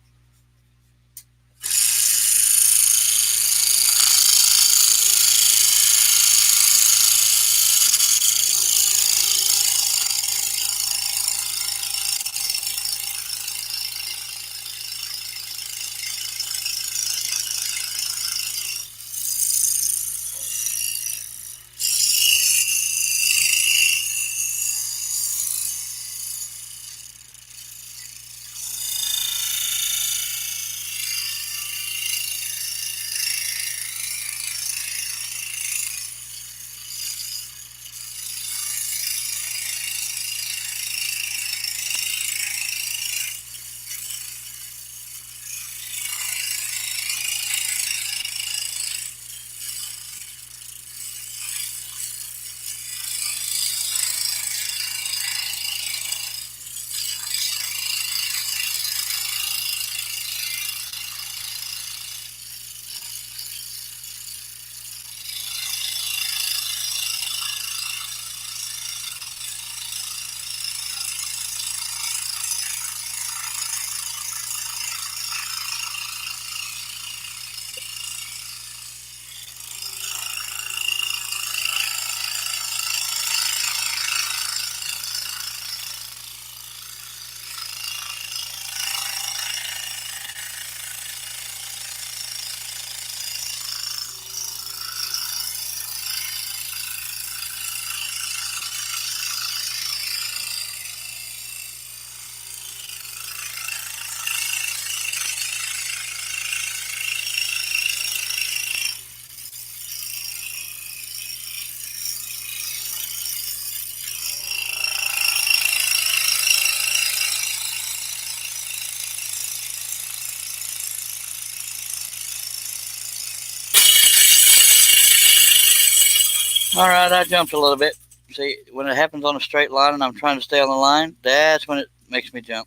All right, I jumped a little bit. See, when it happens on a straight line and I'm trying to stay on the line, that's when it makes me jump.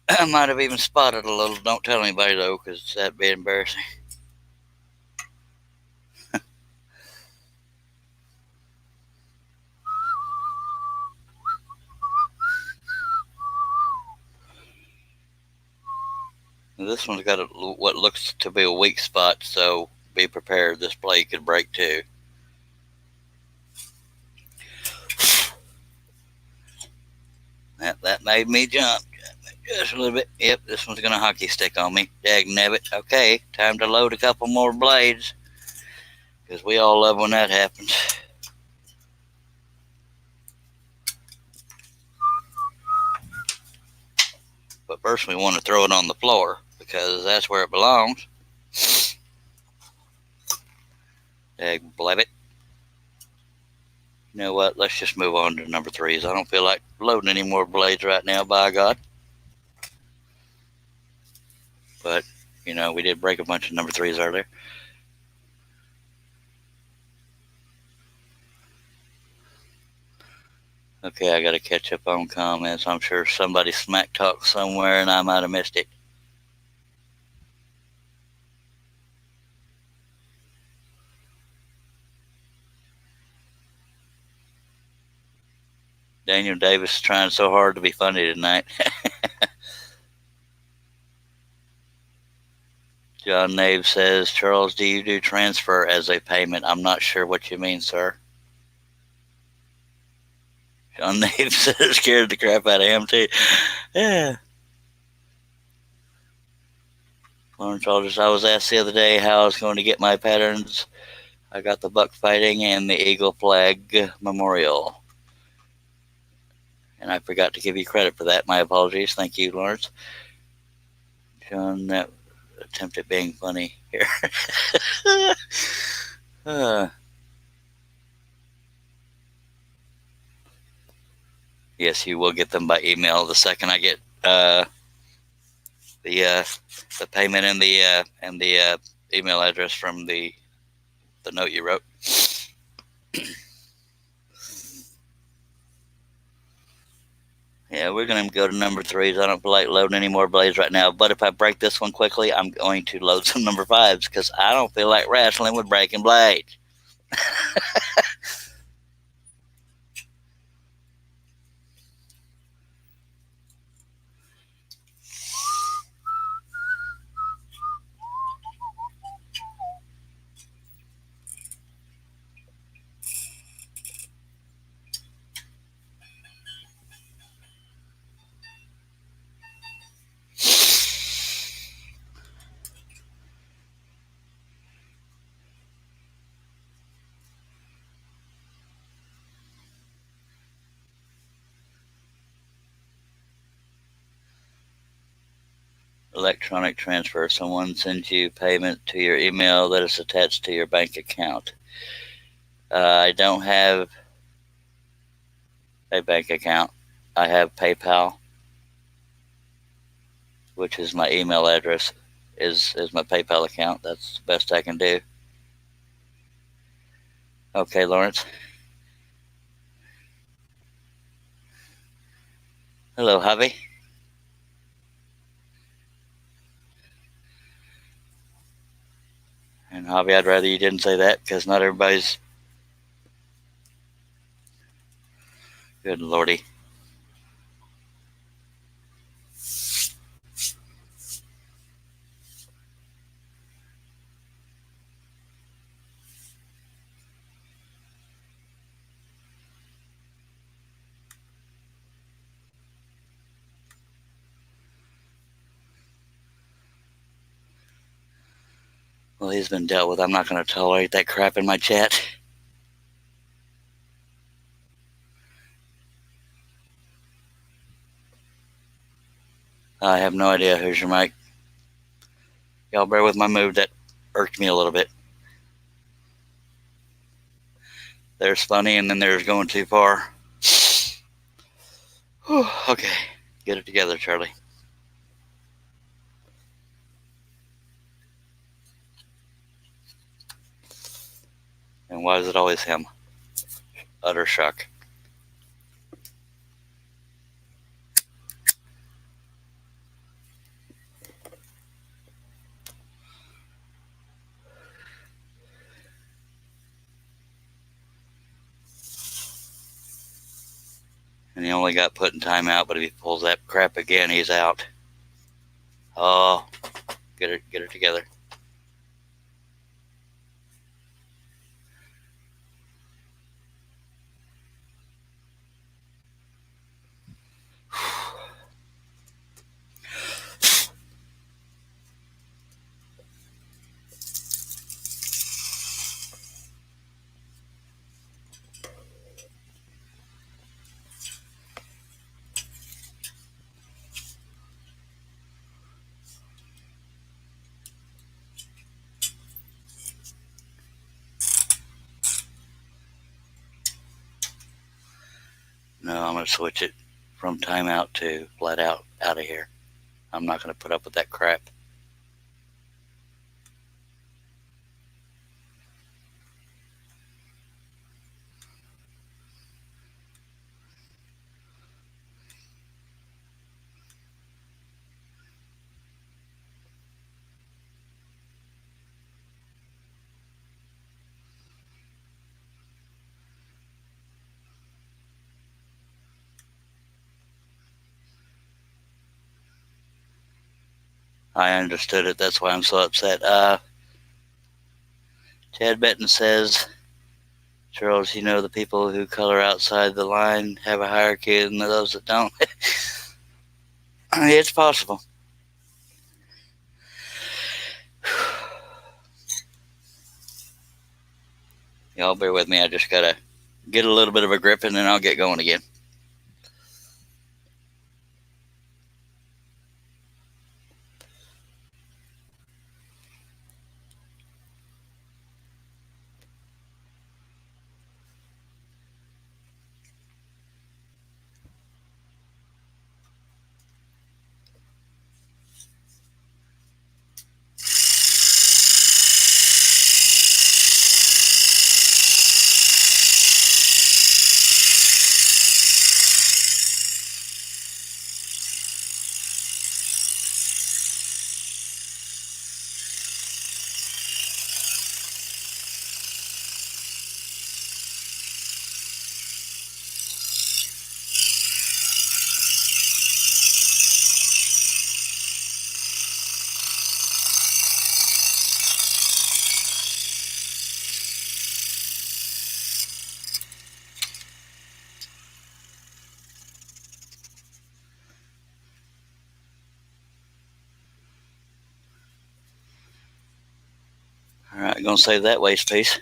I might have even spotted a little. Don't tell anybody though, because that'd be embarrassing. This one's got what looks to be a weak spot, so be prepared. This blade could break too. That made me jump just a little bit. Yep, this one's going to hockey stick on me. Dagnabbit. Okay, time to load a couple more blades, because we all love when that happens. But first we want to throw it on the floor, because that's where it belongs. Dagnabbit. You know what? Let's just move on to number 3s. I don't feel like loading any more blades right now, by God. But, you know, we did break a bunch of number 3s earlier. Okay, I got to catch up on comments. I'm sure somebody smack talked somewhere and I might have missed it. Daniel Davis is trying so hard to be funny tonight. John Nave says, Charles, do you do transfer as a payment? I'm not sure what you mean, sir. John Nave says, scared the crap out of him, too. Yeah. Lawrence Aldridge, I was asked the other day how I was going to get my patterns. I got the buck fighting and the eagle flag memorial. And I forgot to give you credit for that. My apologies. Thank you, Lawrence. John, that attempt at being funny here. Yes, you will get them by email the second I get the payment and the email address from the note you wrote. Yeah, we're going to go to number 3s. I don't feel like loading any more blades right now, but if I break this one quickly, I'm going to load some number 5s because I don't feel like wrestling with breaking blades. Electronic transfer. Someone sends you payment to your email that is attached to your bank account. I don't have a bank account. I have PayPal, which is my email address, is my PayPal account. That's the best I can do. Okay, Lawrence. Hello, Javi. And Javi, I'd rather you didn't say that because not everybody's... Good lordy. Well, he's been dealt with. I'm not going to tolerate that crap in my chat. I have no idea. Who's your mic? Y'all bear with my move. That irked me a little bit. There's funny, and then there's going too far. Whew, okay, get it together, Charlie. And why is it always him? Utter shock. And he only got put in timeout, but if he pulls that crap again, he's out. Oh, get it together. No, I'm going to switch it from timeout to flat out of here. I'm not going to put up with that crap. I understood it. That's why I'm so upset. Chad Benton says, Charles, you know the people who color outside the line have a hierarchy than those that don't. It's possible. Y'all bear with me. I just gotta get a little bit of a grip and then I'll get going again. All right, gonna save that waste piece.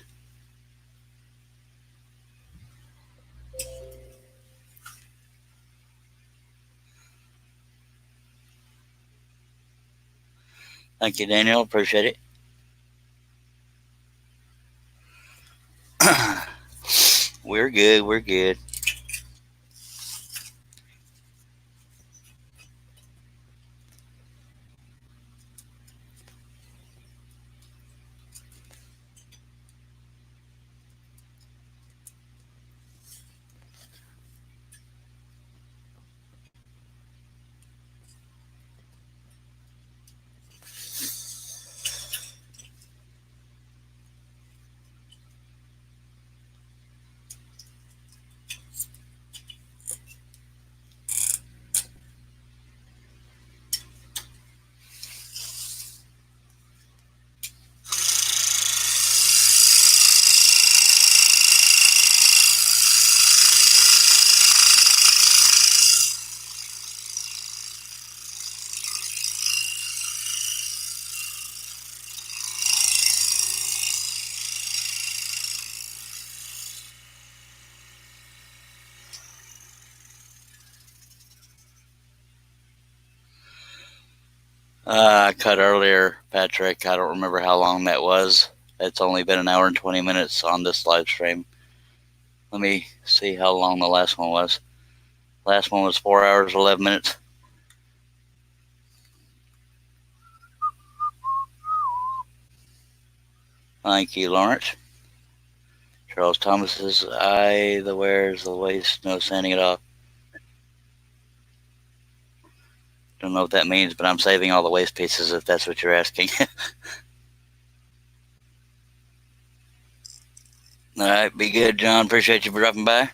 Thank you, Daniel. Appreciate it. We're good. We're good. I cut earlier, Patrick. I don't remember how long that was. It's only been an hour and 20 minutes on this live stream. Let me see how long the last one was. Last one was 4 hours, 11 minutes. Thank you, Lawrence. Charles Thomas says, I the wears the waste, no sanding it off. Don't know what that means, but I'm saving all the waste pieces if that's what you're asking. All right, be good, John. Appreciate you for dropping by.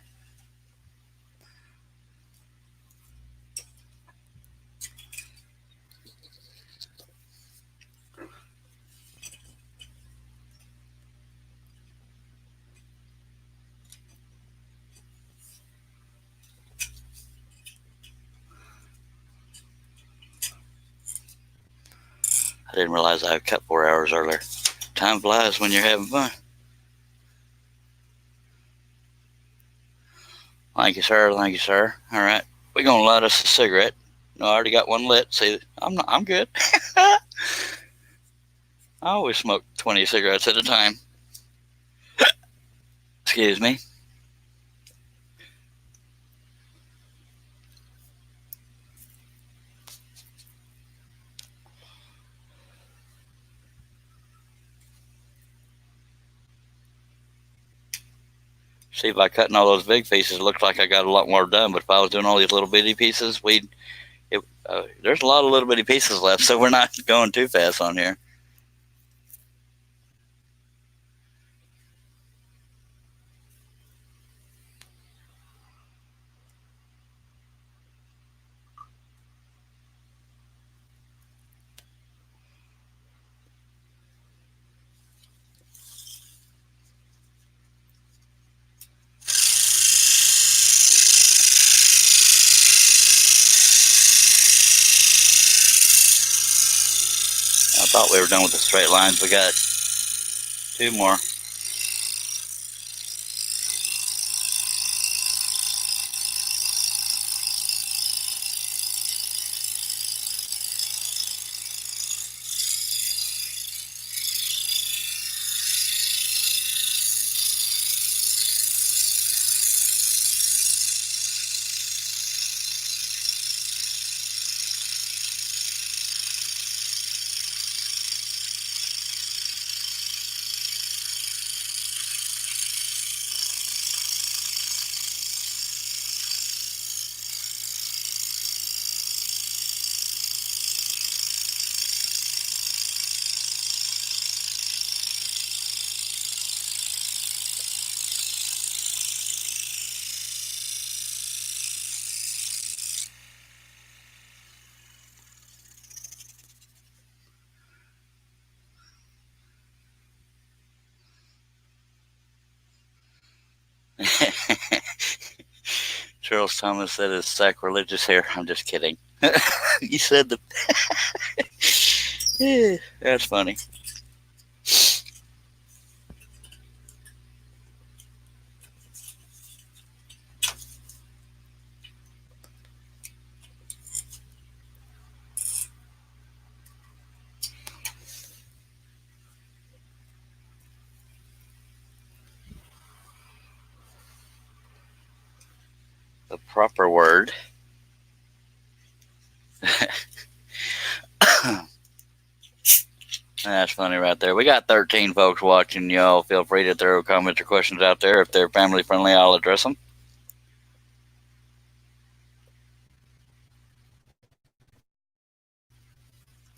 I didn't realize I cut 4 hours earlier. Time flies when you're having fun. Thank you, sir. Thank you, sir. All right, we're gonna light us a cigarette. No, I already got one lit. See, I'm good. I always smoke 20 cigarettes at a time. Excuse me. See, by cutting all those big pieces, it looked like I got a lot more done. But if I was doing all these little bitty pieces, there's a lot of little bitty pieces left, so we're not going too fast on here. I thought we were done with the straight lines. We got two more. Charles Thomas said it's sacrilegious here. I'm just kidding. You said the. Yeah, that's funny. The proper word. That's funny right there. We got 13 folks watching. Y'all feel free to throw comments or questions out there. If they're family friendly, I'll address them.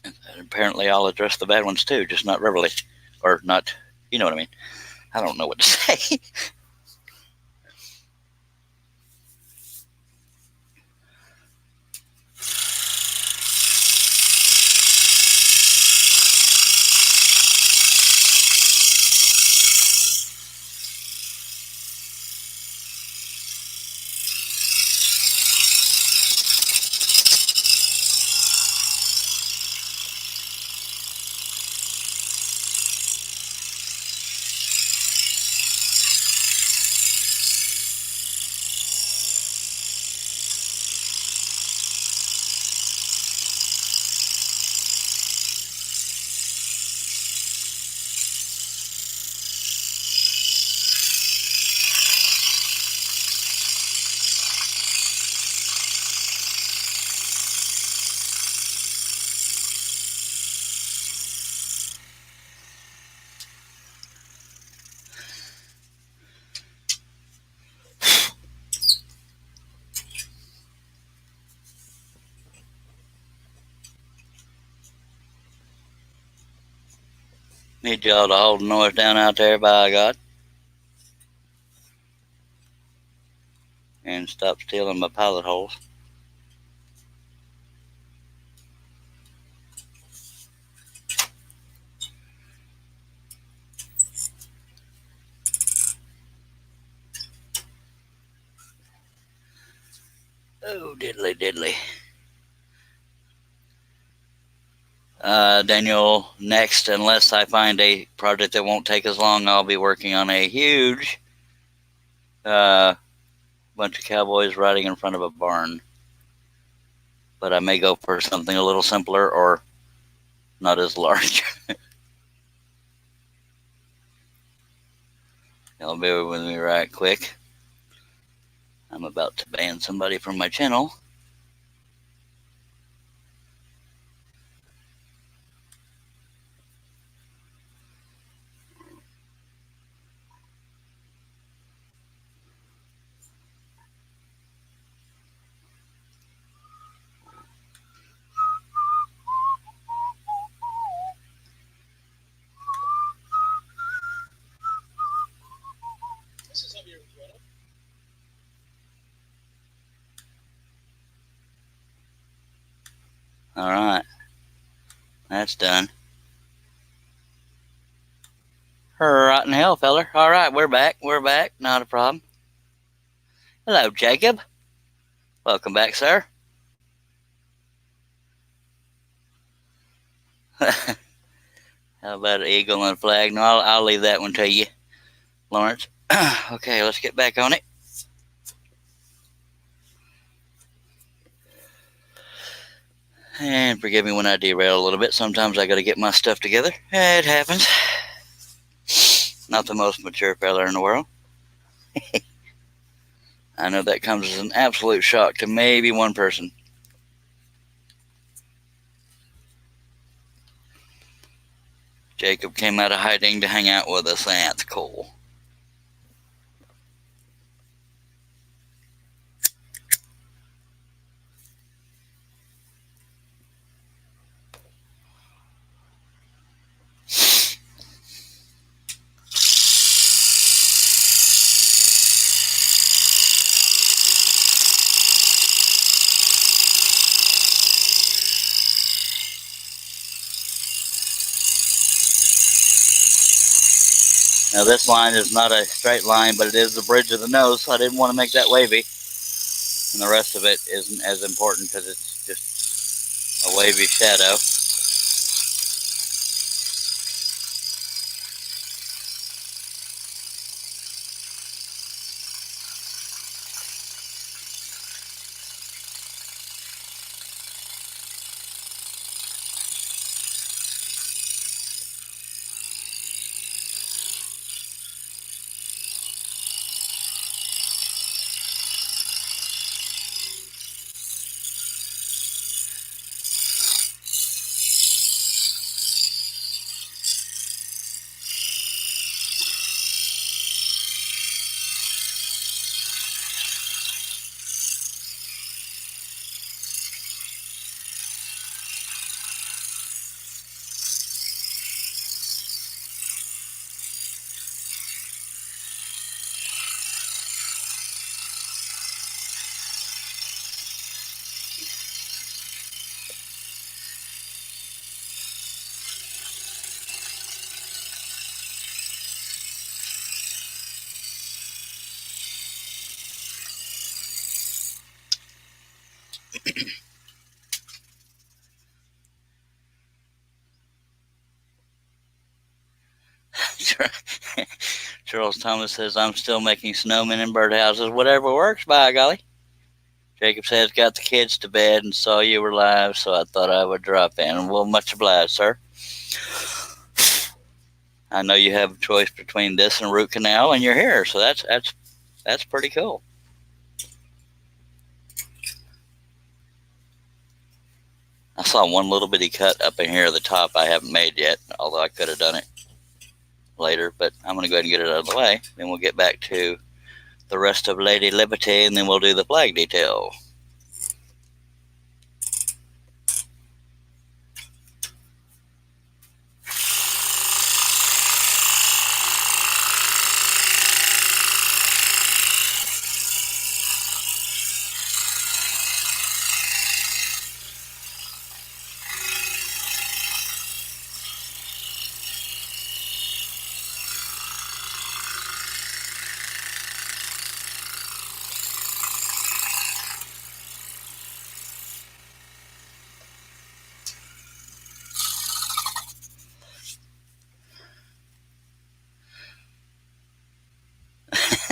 And apparently, I'll address the bad ones too, just not verbally. Or not, you know what I mean. I don't know what to say. Need y'all to hold the noise down out there, by God. And stop stealing my pilot holes. Oh, diddly diddly. Daniel, next, unless I find a project that won't take as long, I'll be working on a huge bunch of cowboys riding in front of a barn. But I may go for something a little simpler or not as large. Y'all bear with me right quick. I'm about to ban somebody from my channel. All right. That's done. Rotten hell, feller. All right, we're back. We're back. Not a problem. Hello, Jacob. Welcome back, sir. about an eagle and a flag? No, I'll leave that one to you, Lawrence. Okay, let's get back on it. And forgive me when I derail a little bit. Sometimes I got to get my stuff together. It happens. Not the most mature fella in the world. I know that comes as an absolute shock to maybe one person. Jacob came out of hiding to hang out with us. That's cool. Now this line is not a straight line, but it is the bridge of the nose, so I didn't want to make that wavy. And the rest of it isn't as important because it's just a wavy shadow. Charles Thomas says, I'm still making snowmen and birdhouses. Whatever works, by golly. Jacob says, got the kids to bed and saw you were live, so I thought I would drop in. Well, much obliged, sir. I know you have a choice between this and root canal, and you're here, so that's pretty cool. I saw one little bitty cut up in here at the top I haven't made yet, although I could have done it later, but I'm going to go ahead and get it out of the way. Then we'll get back to the rest of Lady Liberty, and then we'll do the flag detail.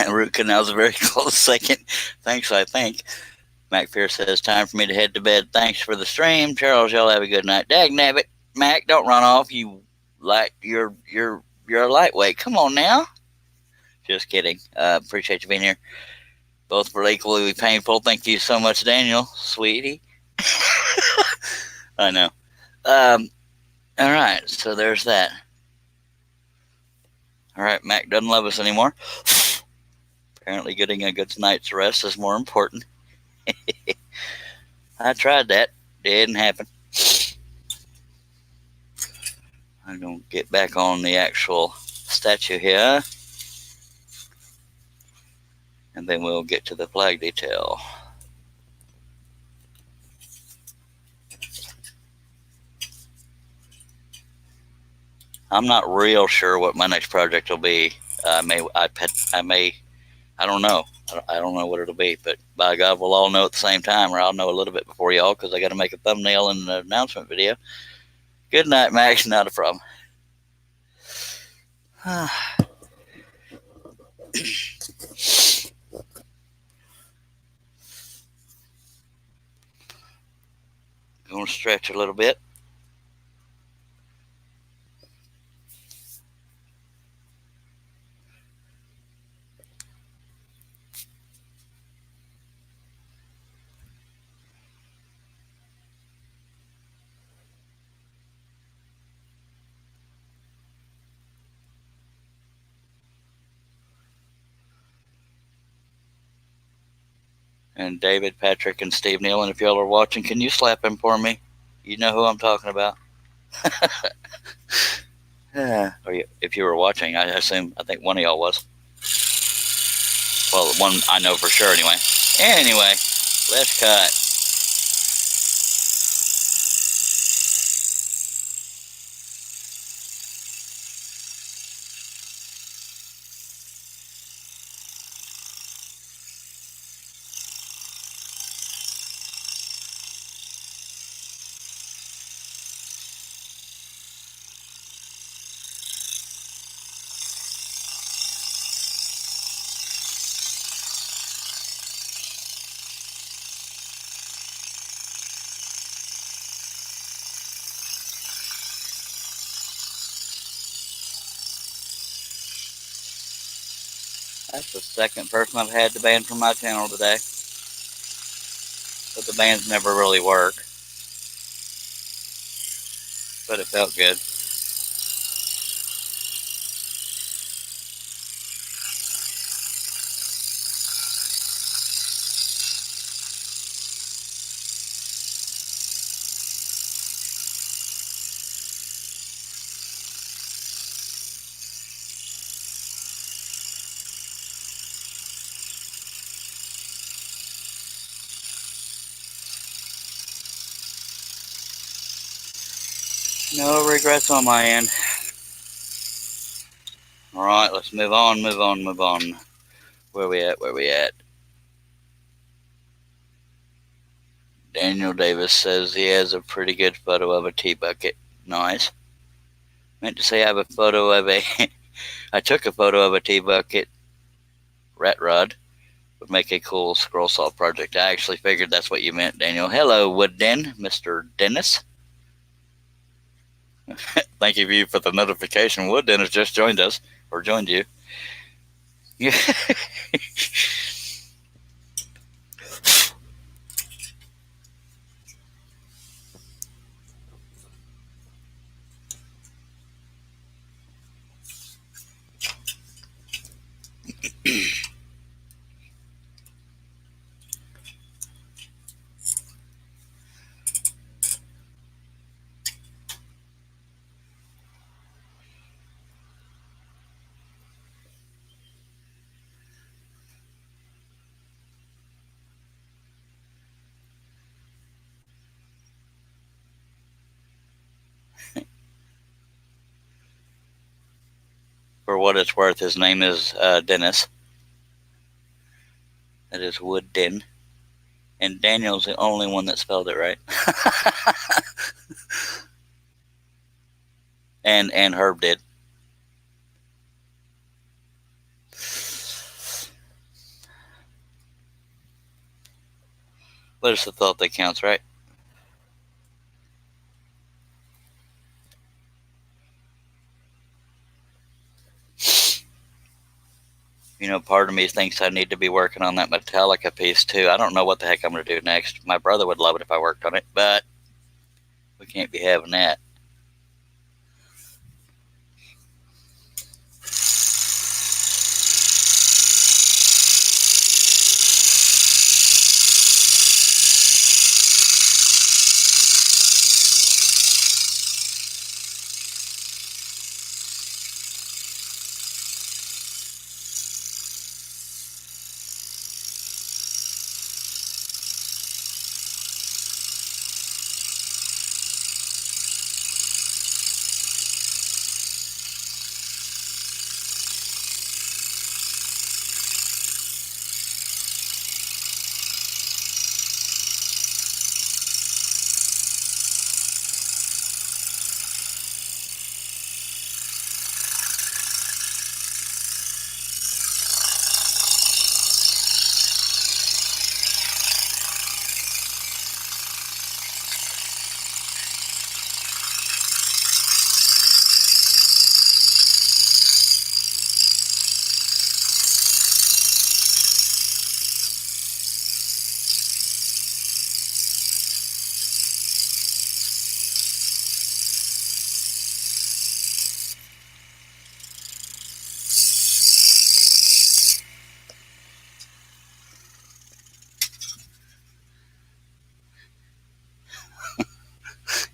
Root canal's a very close second. Thanks, I think. Mac Fear says, time for me to head to bed. Thanks for the stream. Charles, y'all have a good night. Dagnabbit. Mac, don't run off. You're a lightweight. Come on now. Just kidding. Appreciate you being here. Both were equally painful. Thank you so much, Daniel, sweetie. I know. All right, so there's that. All right, Mac doesn't love us anymore. Apparently getting a good night's rest is more important. I tried that. Didn't happen. I'm going to get back on the actual statue here. And then we'll get to the flag detail. I'm not real sure what my next project will be. I don't know. I don't know what it'll be, but by God, we'll all know at the same time, or I'll know a little bit before y'all, because I got to make a thumbnail and an announcement video. Good night, Max. Not a problem. Gonna stretch a little bit. And David, Patrick, and Steve Neal, and if y'all are watching, can you slap him for me? You know who I'm talking about. Or if you were watching, I think one of y'all was. Well, one I know for sure anyway. Anyway, let's cut. That's the second person I've had to ban from my channel today. But the bans never really work. But it felt good. No regrets on my end. Alright, let's move on. Where we at? Daniel Davis says he has a pretty good photo of a tea bucket. Nice. Meant to say I have a photo of a... I took a photo of a tea bucket. Rat rod would make a cool scroll saw project. I actually figured that's what you meant, Daniel. Hello, Woodden, Mr. Dennis. Thank you for the notification. Woodden has just joined us, or joined you. Yeah. For what it's worth, his name is Dennis. That is Woodden. And Daniel's the only one that spelled it right. and Herb did. But it's the thought that counts, right? You know, part of me thinks I need to be working on that Metallica piece too. I don't know what the heck I'm going to do next. My brother would love it if I worked on it, but we can't be having that.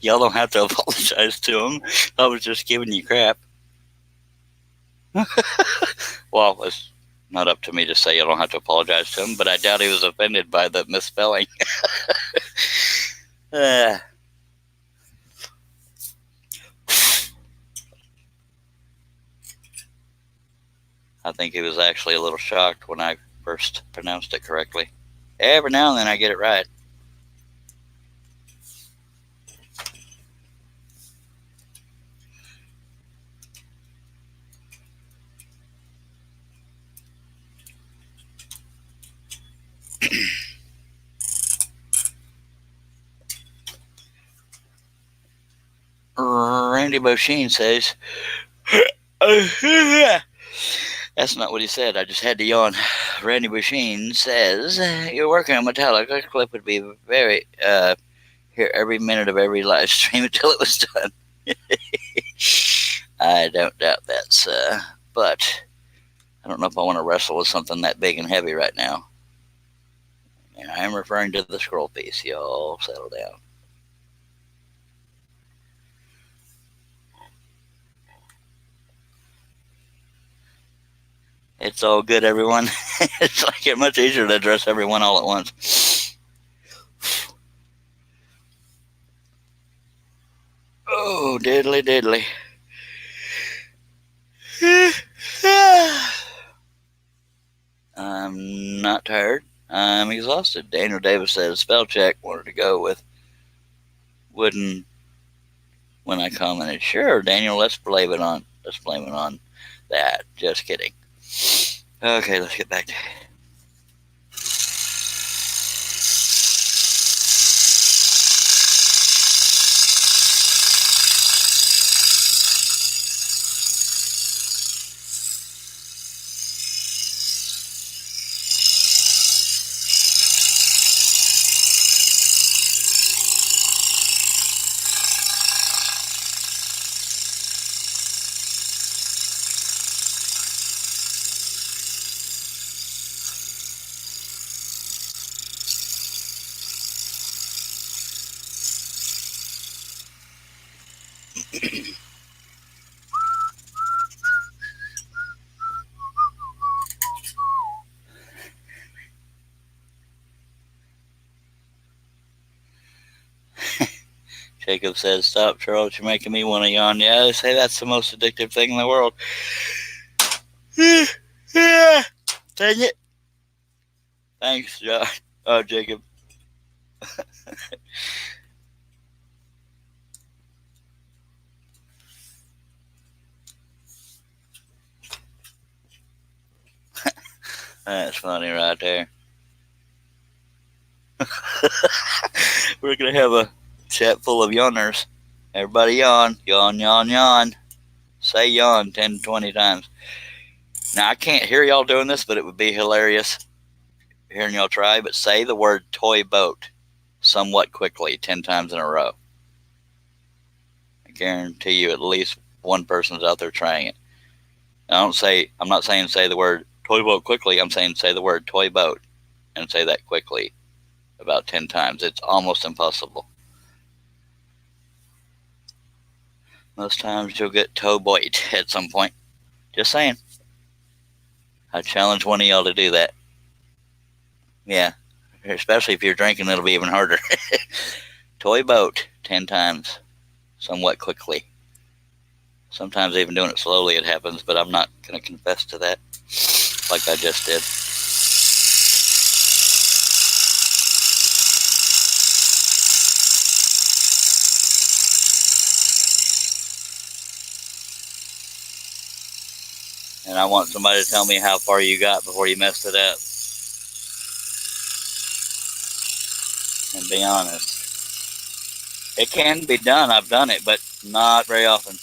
Y'all don't have to apologize to him. I was just giving you crap. Well, it's not up to me to say you don't have to apologize to him, but I doubt he was offended by the misspelling. I think he was actually a little shocked when I first pronounced it correctly. Every now and then I get it right. Randy Bosheen says, that's not what he said. I just had to yawn. Randy Bosheen says, you're working on Metallica. This clip would be very, hear every minute of every live stream until it was done. I don't doubt that, sir. But I don't know if I want to wrestle with something that big and heavy right now. And I am referring to the scroll piece. Y'all settle down. It's all good, everyone. It's like it's much easier to address everyone all at once. Oh, diddly diddly. I'm not tired. I'm exhausted. Daniel Davis said spell check wanted to go with wooden when I commented. Sure, Daniel, let's blame it on that. Just kidding. Okay, let's get back to Jacob says, stop, Charles, you're making me want to yawn. Yeah, they say that's the most addictive thing in the world. Yeah, dang it. Thanks, Jacob. That's funny right there. We're going to have a chat full of yawners. Everybody yawn. Yawn, yawn, yawn. Say yawn 10 to 20 times. Now, I can't hear y'all doing this, but it would be hilarious hearing y'all try. But say the word toy boat somewhat quickly 10 times in a row. I guarantee you at least one person's out there trying it. I'm not saying say the word toy boat quickly. I'm saying say the word toy boat and say that quickly about 10 times. It's almost impossible. Most times you'll get toe boat at some point. Just saying. I challenge one of y'all to do that. Yeah. Especially if you're drinking, it'll be even harder. Toy boat 10 times somewhat quickly. Sometimes even doing it slowly it happens, but I'm not going to confess to that like I just did. And I want somebody to tell me how far you got before you messed it up. And be honest. It can be done. I've done it, but not very often.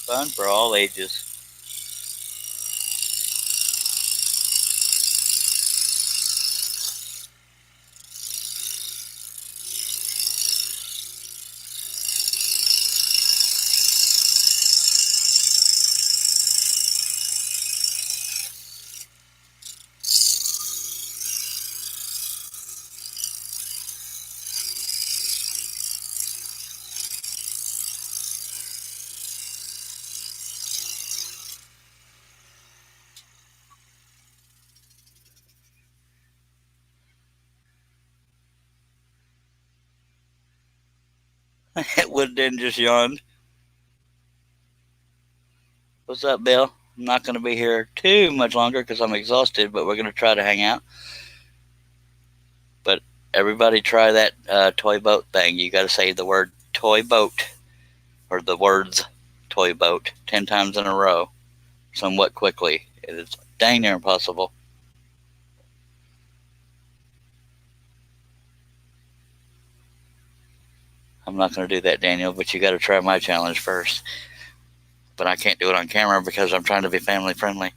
Fun for all ages. Wooden just yawned. What's up, Bill? I'm not going to be here too much longer because I'm exhausted, but we're going to try to hang out. But everybody try that toy boat thing. You got to say the word toy boat or the words toy boat 10 times in a row somewhat quickly. It's dang near impossible. I'm not going to do that, Daniel, but you got to try my challenge first. But I can't do it on camera because I'm trying to be family friendly.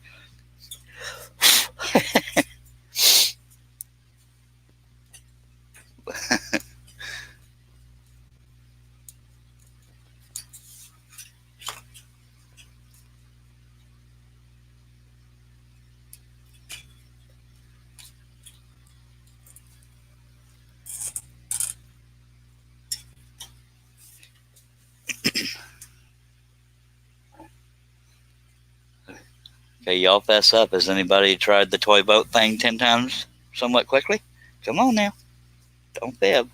Okay, y'all fess up. Has anybody tried the toy boat thing 10 times somewhat quickly? Come on now. Don't fib.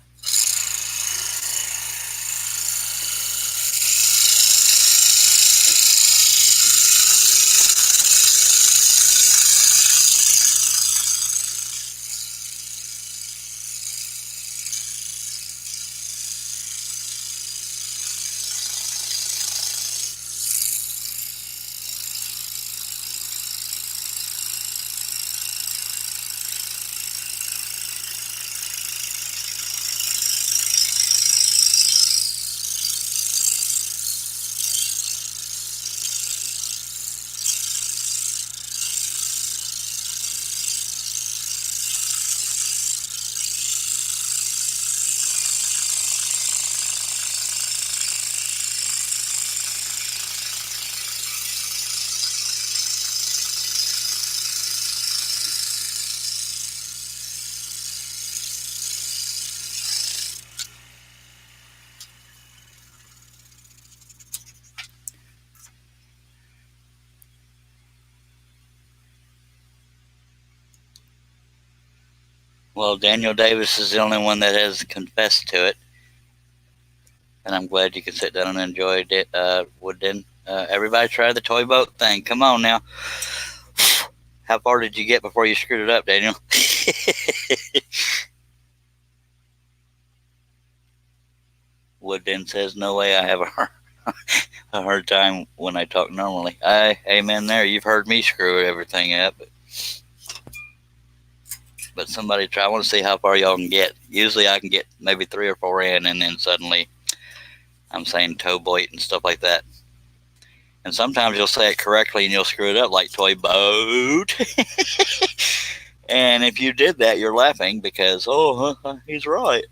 Well, Daniel Davis is the only one that has confessed to it. And I'm glad you can sit down and enjoy it, Wooden. Everybody try the toy boat thing. Come on now. How far did you get before you screwed it up, Daniel? Wooden says, no way, I have a hard time when I talk normally. Amen there. You've heard me screw everything up. But somebody try. I want to see how far y'all can get. Usually I can get maybe 3 or 4 in, and then suddenly I'm saying toe boat and stuff like that. And sometimes you'll say it correctly and you'll screw it up like toy boat. And if you did that, you're laughing because, he's right.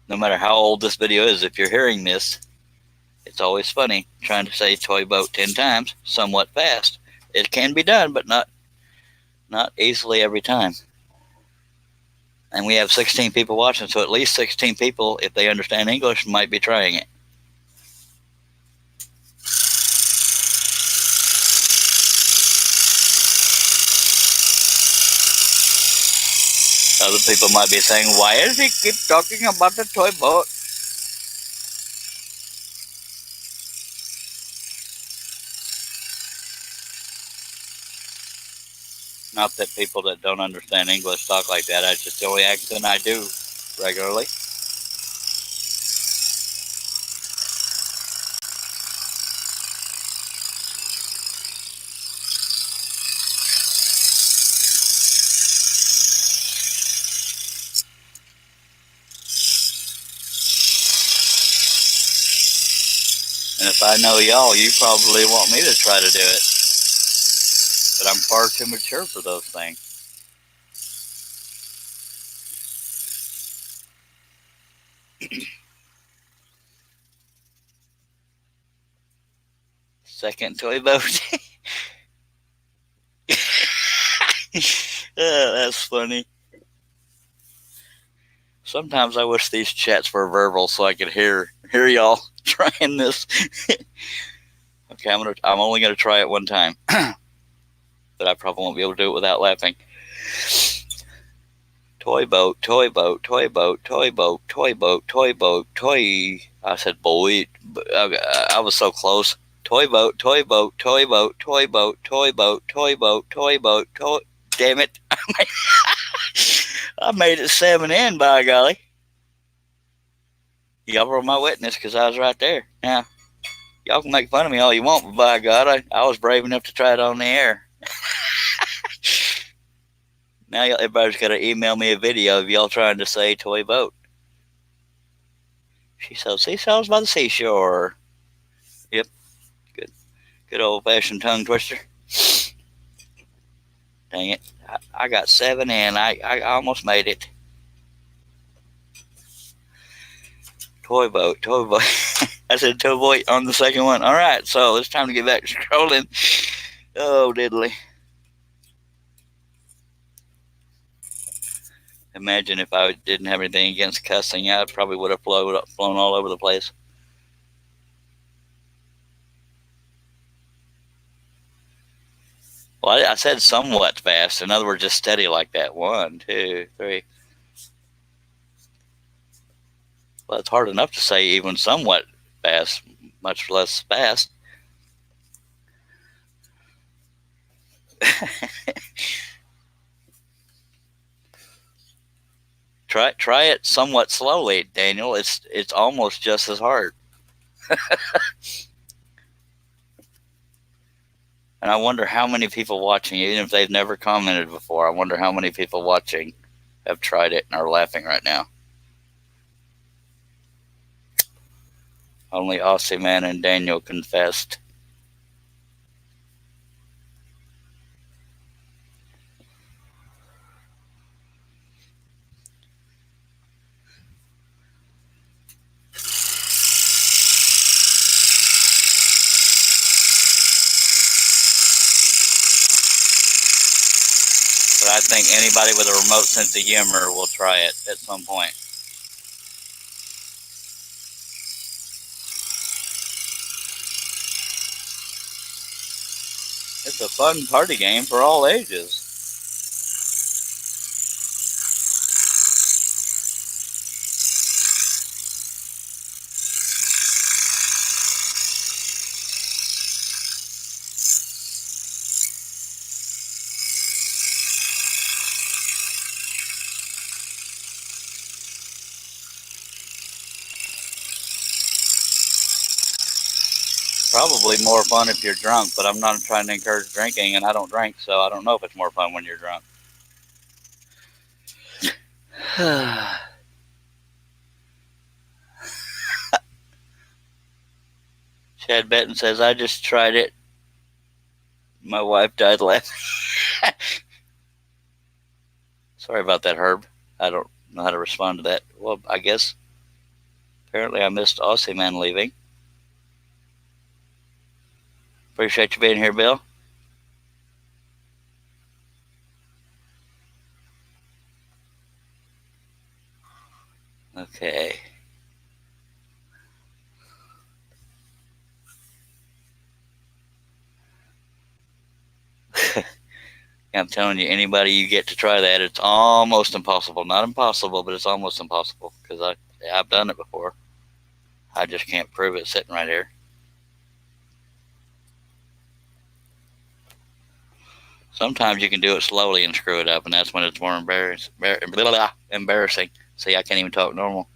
No matter how old this video is, if you're hearing this, it's always funny trying to say toy boat 10 times somewhat fast. It can be done, but not easily every time. And we have 16 people watching, so at least 16 people, if they understand English, might be trying it. Other people might be saying, why does he keep talking about the toy boat? Not that people that don't understand English talk like that. That's just the only accent I do regularly. And if I know y'all, you probably want me to try to do it. But I'm far too mature for those things. Second toy boat. That's funny. Sometimes I wish these chats were verbal so I could hear y'all trying this. Okay, I'm only gonna try it one time, but I probably won't be able to do it without laughing. Toy boat, toy boat, toy boat, toy boat, toy boat, toy boat, toy. I said boy. I was so close. Toy boat, toy boat, toy boat, toy boat, toy boat, toy boat, toy boat, toy. Damn it. I made it 7 in, by golly. Y'all were my witness because I was right there. Now, y'all can make fun of me all you want, but by God, I was brave enough to try it on the air. Now everybody's got to email me a video of y'all trying to say toy boat. She sells seashells by the seashore. Yep, good old-fashioned tongue twister. Dang it, I got 7 in. I almost made it. Toy boat, toy boat. I said toy boat on the second one. All right, so it's time to get back to scrolling. Oh, diddly. Imagine if I didn't have anything against cussing, I probably would have flown all over the place. Well, I said somewhat fast. In other words, just steady like that. 1, 2, 3. Well, it's hard enough to say even somewhat fast, much less fast. Try it somewhat slowly, Daniel. It's almost just as hard. And I wonder how many people watching, even if they've never commented before, I wonder how many people watching have tried it and are laughing right now. Only Aussie Man and Daniel confessed. But I think anybody with a remote sense of humor will try it at some point. It's a fun party game for all ages. Probably more fun if you're drunk, but I'm not trying to encourage drinking, and I don't drink, so I don't know if it's more fun when you're drunk. Chad Benton says, I just tried it. My wife died laughing. Sorry about that, Herb. I don't know how to respond to that. Well, I guess apparently I missed Aussie Man leaving. Appreciate you being here, Bill. Okay. I'm telling you, anybody you get to try that, it's almost impossible. Not impossible, but it's almost impossible because I've done it before. I just can't prove it sitting right here. Sometimes you can do it slowly and screw it up, and that's when it's more embarrassing. See, I can't even talk normal.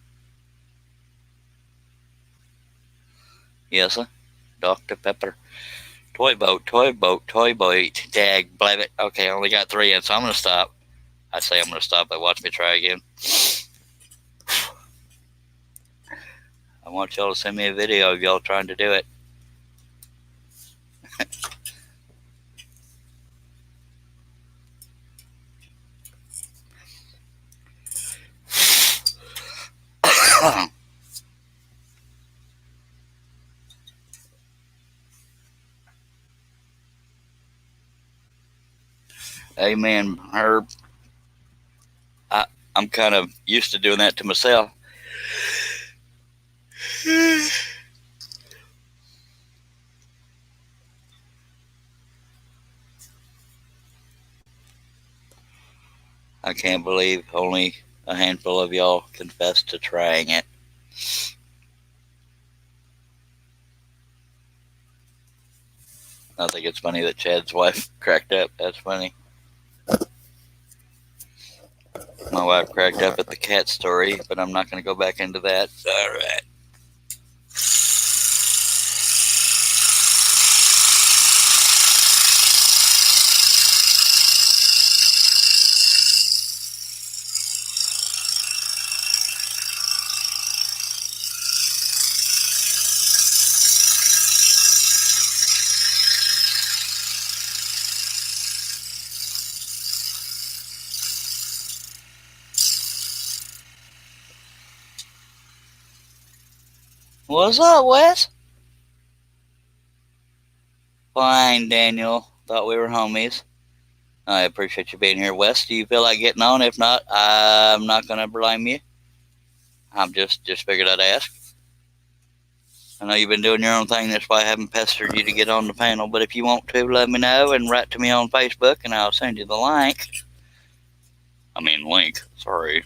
Yes, sir. Dr. Pepper. Toy boat, toy boat, toy boat. Dag, blab it. Okay, I only got 3 in, so I'm going to stop. I say I'm going to stop, but watch me try again. I want y'all to send me a video of y'all trying to do it. Amen, Herb. I'm kind of used to doing that to myself. I can't believe only a handful of y'all confessed to trying it. I think it's funny that Chad's wife cracked up. That's funny. My wife cracked up at the cat story, but I'm not going to go back into that. All right. What's up, Wes? Fine, Daniel. Thought we were homies. I appreciate you being here, Wes. Do you feel like getting on? If not, I'm not going to blame you. I'm just figured I'd ask. I know you've been doing your own thing. That's why I haven't pestered you to get on the panel. But if you want to, let me know and write to me on Facebook, and I'll send you the link. Link. Sorry.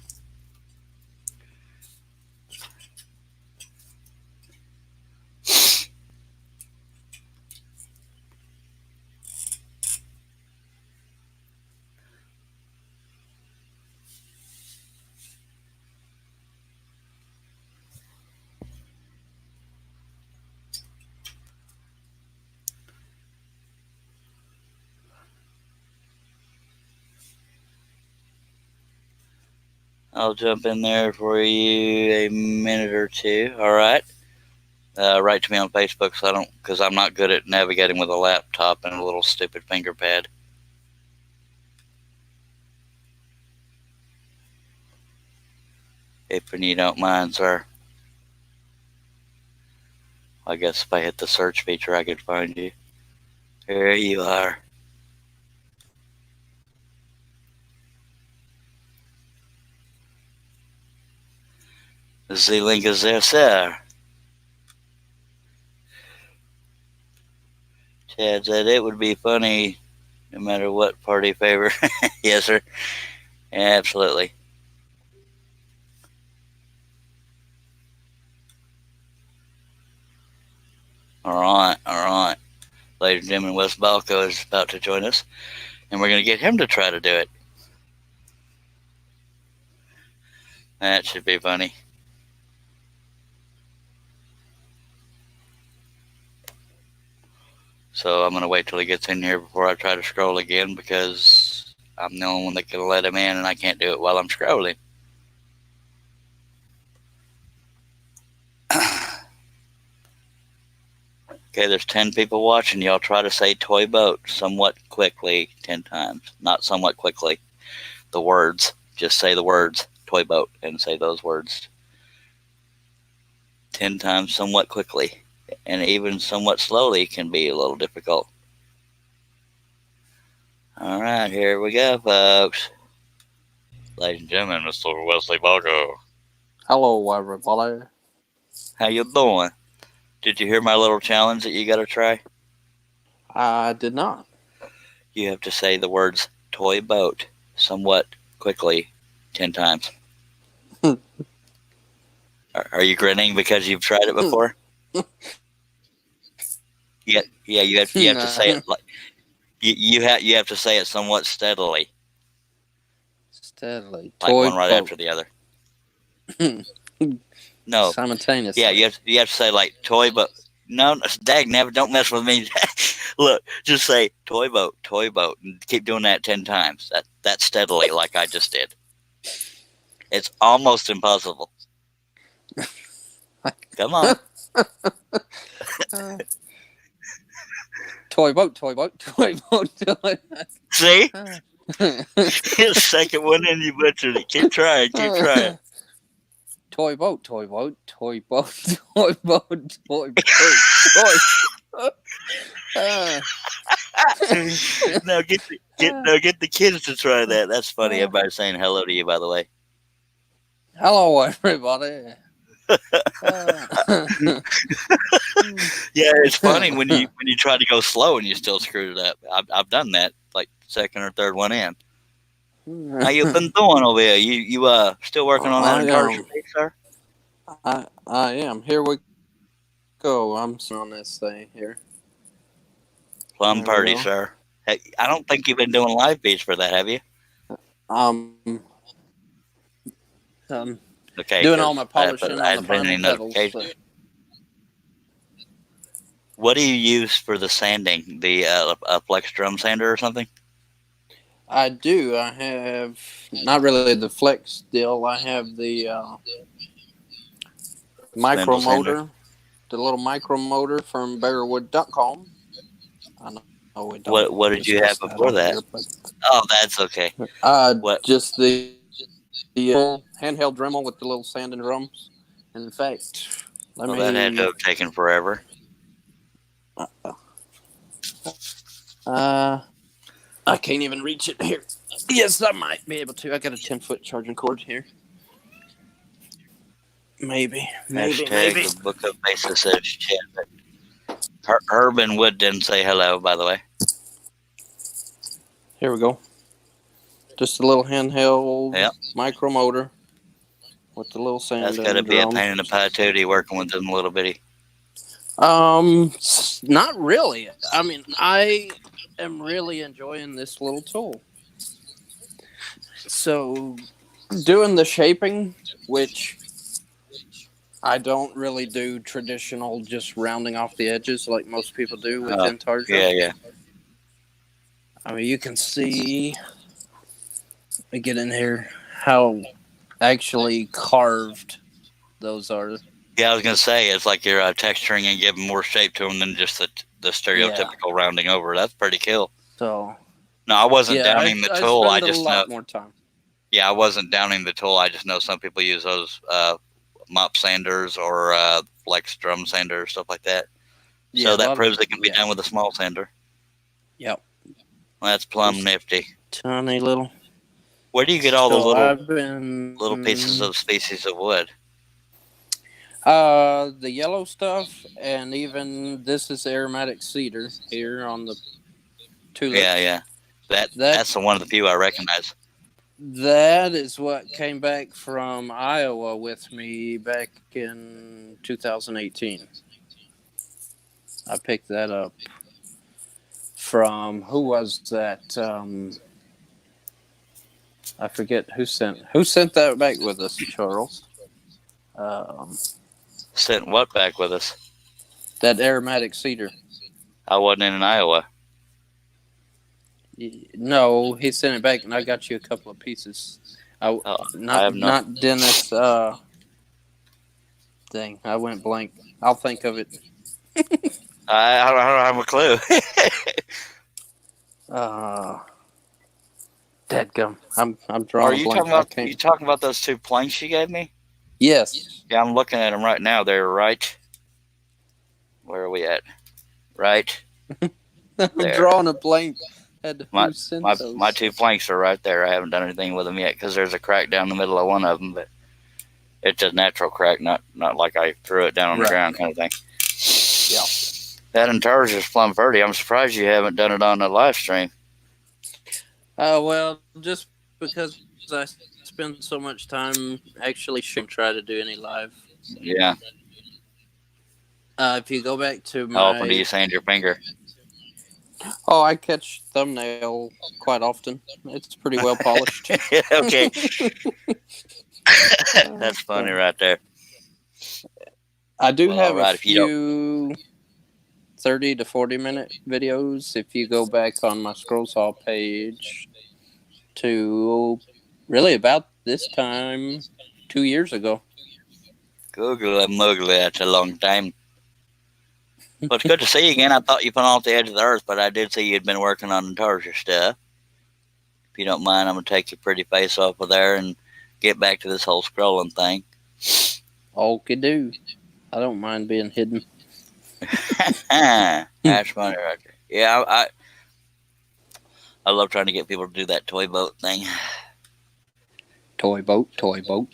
I'll jump in there for you a minute or two. All right. Write to me on Facebook because I'm not good at navigating with a laptop and a little stupid finger pad. If you don't mind, sir. I guess if I hit the search feature, I could find you. Here you are. The Z link is there, sir. Chad said it would be funny no matter what party favor. Yes, sir. Yeah, absolutely. All right. Ladies and gentlemen, Wes Balco is about to join us, and we're going to get him to try to do it. That should be funny. So I'm going to wait till he gets in here before I try to scroll again because I'm the only one that can let him in, and I can't do it while I'm scrolling. Okay, there's 10 people watching. Y'all try to say toy boat somewhat quickly 10 times. Not somewhat quickly. The words. Just say the words toy boat and say those words 10 times somewhat quickly. And even somewhat slowly can be a little difficult. All right, here we go, folks. Ladies and gentlemen, Mr. Wesley Balco. Hello, everybody. How you doing? Did you hear my little challenge that you got to try? I did not. You have to say the words toy boat somewhat quickly 10 times. Are you grinning because you've tried it before? Yeah, you have to say it like you have to say it somewhat steadily. Steadily. Like toy one right boat. after the other. No. Simultaneously. Yeah, you have to say like toy boat. No, dag, never, don't mess with me. Look, just say toy boat, and keep doing that 10 times. That steadily, like I just did. It's almost impossible. Come on. Toy boat. See? Second one and you butchered it. Keep trying. Toy boat. Now get the kids to try that. That's funny. Everybody's saying hello to you, by the way. Hello, everybody. Yeah, it's funny when you try to go slow and you still screwed it up. I've done that, like second or third one in. How you been doing over here? You still working on that I intarsia piece, sir? I am. Here we go. I'm on this thing here. Plum There we party, go. sir. Hey, I don't think you've been doing live beats for that, have you? Um, Okay, doing all because my I polishing on the hadn't been final any pedals. notification. What do you use for the sanding? The Flex drum sander or something? I do. I have not really the flex deal. I have the micro Spindle sander. motor, the little micro motor from Bearwood.com. I know we don't What did you have discuss that before on that? here, but Oh, that's okay. What? just the handheld Dremel with the little sanding drums. In fact, let Well, that had to me. have taken forever. I can't even reach it here. Yes, I might be able to. I got a 10-foot charging cord here. Maybe. The book of basis says shit. Herb and Wood didn't say hello, by the way. Here we go. Just a little handheld Yep. micro motor with the little sand. That's got to be a pain in the patootie working with them little bitty. Not really. I mean, I am really enjoying this little tool. So, doing the shaping, which I don't really do traditional, just rounding off the edges like most people do with Intarsia. Yeah. I mean, you can see. Let me get in here. How actually carved those are. Yeah, I was gonna say it's like you're texturing and giving more shape to them than just the stereotypical rounding over. That's pretty cool. So no, I wasn't downing the tool. I just know. More time. Yeah, I wasn't downing the tool. I just know some people use those mop sanders or flex drum sander, stuff like that. So that proves it can be done with a small sander. Yep. Well, that's plumb nifty. Tiny little. Where do you get all the little pieces of species of wood? The yellow stuff, and even this is aromatic cedar here on the tulip. Yeah. That's the one of the few I recognize. That is what came back from Iowa with me back in 2018. I picked that up from, who was that? I forget who sent that back with us, Charles. Sent what back with us? That aromatic cedar. I wasn't in Iowa. No, he sent it back, and I got you a couple of pieces. Not Dennis. Dang, I went blank. I'll think of it. I don't have a clue. Dadgum. I'm drawing. Are you talking about those two planks you gave me? Yes. Yeah, I'm looking at them right now. They're right. Where are we at? Right. I'm drawing a blank. My two planks are right there. I haven't done anything with them yet because there's a crack down the middle of one of them, but it's a natural crack, not like I threw it down on the ground kind of thing. Yeah. That Intarsia is plumb pretty. I'm surprised you haven't done it on the live stream. Well, just because I spend so much time actually shouldn't try to do any live. Yeah. If you go back to my... How often do you sand your finger? Oh, I catch thumbnail quite often. It's pretty well polished. Okay. That's funny right there. I do have a few 30 to 40 minute videos. If you go back on my Scroll Saw page to really about this time 2 years ago. Google muggle, that's a long time. Well, it's good to see you again. I thought you went off the edge of the earth, but I did see you'd been working on Intarsia stuff. If you don't mind, I'm going to take your pretty face off of there and get back to this whole scrolling thing. Okay, do. I don't mind being hidden. That's funny right there. Yeah, I love trying to get people to do that toy boat thing. Toy boat. Toy boat.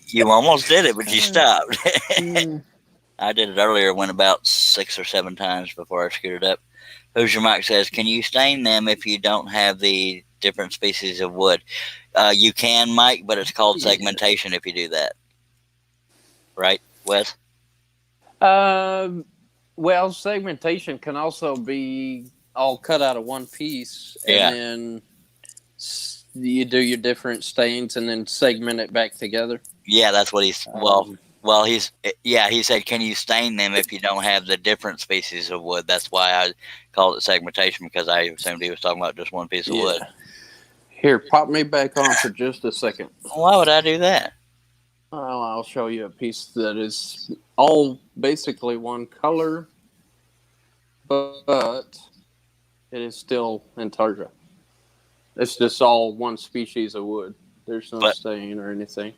You almost did it, but you stopped. I did it earlier, went about 6 or 7 times before I screwed it up. Hoosier Mike says, can you stain them if you don't have the different species of wood? You can, Mike, but it's called segmentation if you do that. Right, Wes? Well, segmentation can also be all cut out of one piece, and then you do your different stains and then segment it back together. Yeah, that's what he's. He said, can you stain them if you don't have the different species of wood? That's why I called it segmentation, because I assumed he was talking about just one piece of wood. Here, pop me back on for just a second. Why would I do that? Well, I'll show you a piece that is all basically one color, but it is still intarsia. It's just all one species of wood. There's no stain or anything.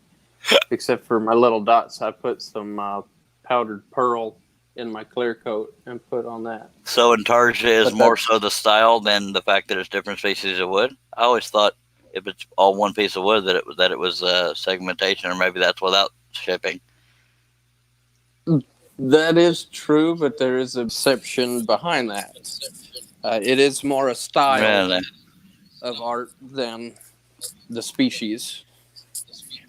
Except for my little dots. I put some powdered pearl in my clear coat and put on that. So intarsia is more so the style than the fact that it's different species of wood? I always thought if it's all one piece of wood that it was segmentation, or maybe that's without shipping. That is true, but there is an exception behind that. It is more a style of art than the species.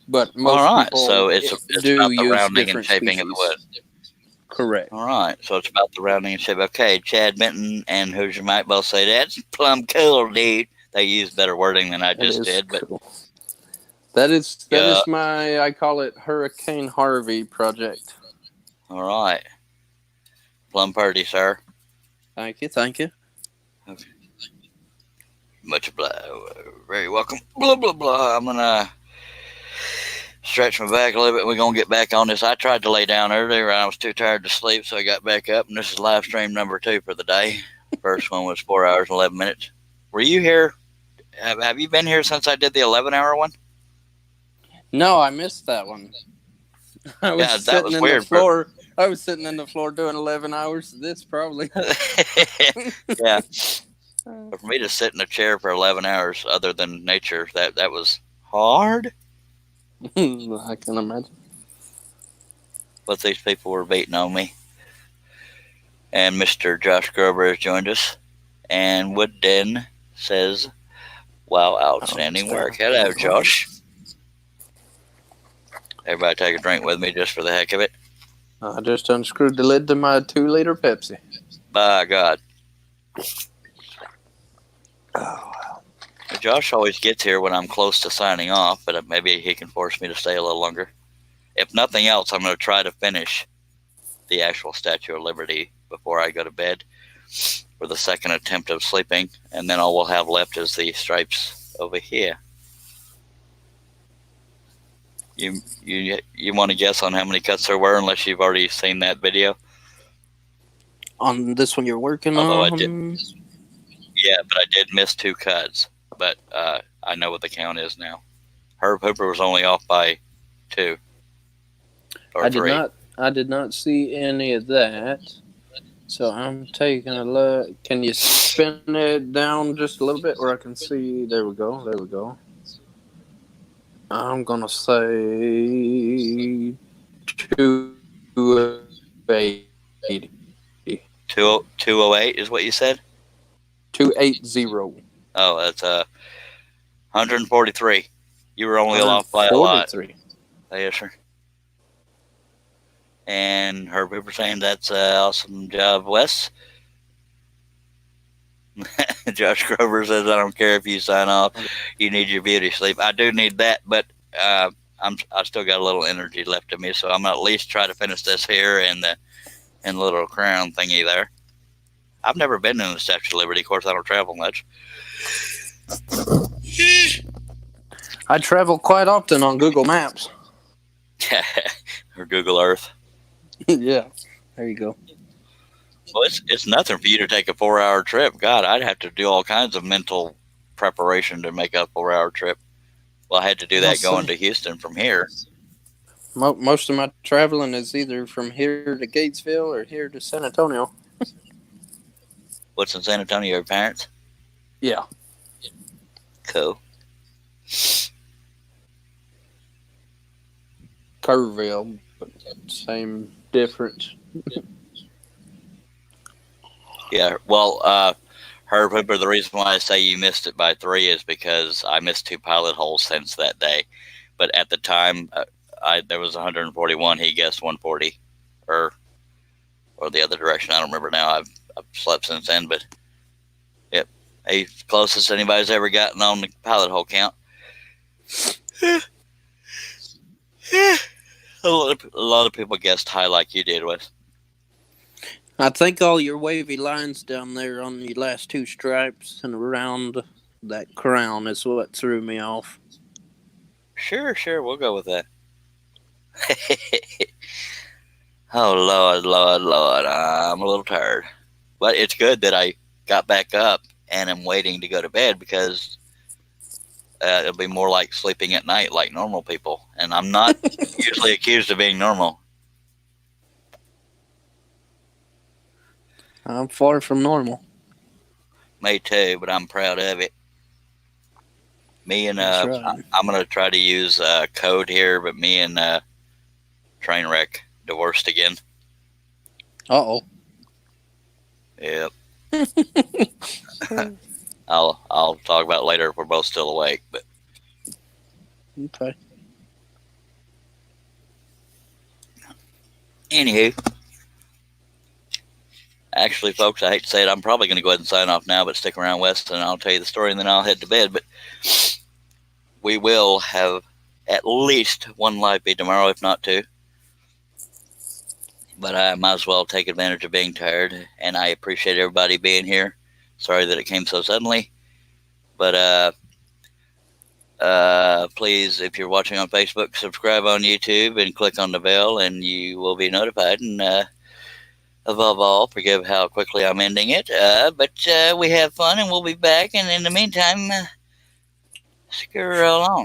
But most people so it's about the rounding and shaping of the wood. Correct. All right, so it's about the rounding and shape. Okay, Chad Benton and Hoosier Mike both say that's plumb cool, dude. They use better wording than I just did, but cool. That is my, I call it Hurricane Harvey project. All right, plumb purdy, sir. Thank you. Okay. Much obliged. Very welcome. Blah blah blah. I'm gonna stretch my back a little bit. We're going to get back on this. I tried to lay down earlier. I was too tired to sleep, so I got back up. And this is live stream number 2 for the day. First one was 4 hours and 11 minutes. Were you here? Have you been here since I did the 11-hour one? No, I missed that one. I was sitting in the floor. I was sitting in the floor doing 11 hours of this, probably. Yeah. But for me to sit in a chair for 11 hours, other than nature, that was hard. I can imagine. But these people were beating on me. And Mr. Josh Grover has joined us. And Woodden says, wow, outstanding work. Hello, Josh. Everybody take a drink with me just for the heck of it. I just unscrewed the lid to my 2-liter Pepsi. By God. Oh. Josh always gets here when I'm close to signing off, but maybe he can force me to stay a little longer. If nothing else, I'm going to try to finish the actual Statue of Liberty before I go to bed for the second attempt of sleeping, and then all we'll have left is the stripes over here. You want to guess on how many cuts there were, unless you've already seen that video? On this one you're working on? I did. Yeah, but I did miss 2 cuts. But I know what the count is now. Herb Hooper was only off by 2 or 3. I did not see any of that. So I'm taking a look. Can you spin it down just a little bit where I can see? There we go. I'm going to say 280. 208 is what you said? 280. Oh, that's 143. You were only off by a lot. Yes, sir. And Herb Hooper saying that's awesome job, Wes. Josh Grover says, I don't care if you sign off. You need your beauty sleep. I do need that, but I still got a little energy left in me, so I'm going to at least try to finish this here and the little crown thingy there. I've never been in the Statue of Liberty. Of course, I don't travel much. I travel quite often on Google Maps. Or Google Earth. Yeah, there you go. Well, it's nothing for you to take a 4-hour trip. God, I'd have to do all kinds of mental preparation to make a 4-hour trip. Well, I had to do that going to Houston from here. Most of my traveling is either from here to Gatesville or here to San Antonio. What's in San Antonio, your parents? Yeah. Cool. Kerrville, but same difference. Yeah. Well, Herb Hooper, the reason why I say you missed it by 3 is because I missed 2 pilot holes since that day. But at the time, there was 141. He guessed 140, or the other direction. I don't remember now. I've slept since then, but yep, he's closest anybody's ever gotten on the pilot hole count. A lot of people guessed high like you did, Wes. I think all your wavy lines down there on the last 2 stripes and around that crown is what threw me off. Sure, we'll go with that. Oh, Lord, I'm a little tired. But it's good that I got back up and am waiting to go to bed, because it'll be more like sleeping at night like normal people. And I'm not usually accused of being normal. I'm far from normal. Me too, but I'm proud of it. Me and right. I'm gonna try to use code here, but me and Trainwreck divorced again. Uh-oh. Yep. I'll talk about it later if we're both still awake. But okay. Anywho, actually, folks, I hate to say it, I'm probably going to go ahead and sign off now, but stick around, West, and I'll tell you the story, and then I'll head to bed. But we will have at least 1 live feed tomorrow, if not 2. But I might as well take advantage of being tired, and I appreciate everybody being here. Sorry that it came so suddenly. But please, if you're watching on Facebook, subscribe on YouTube and click on the bell, and you will be notified. And above all, forgive how quickly I'm ending it. But we have fun, and we'll be back. And in the meantime, screw along.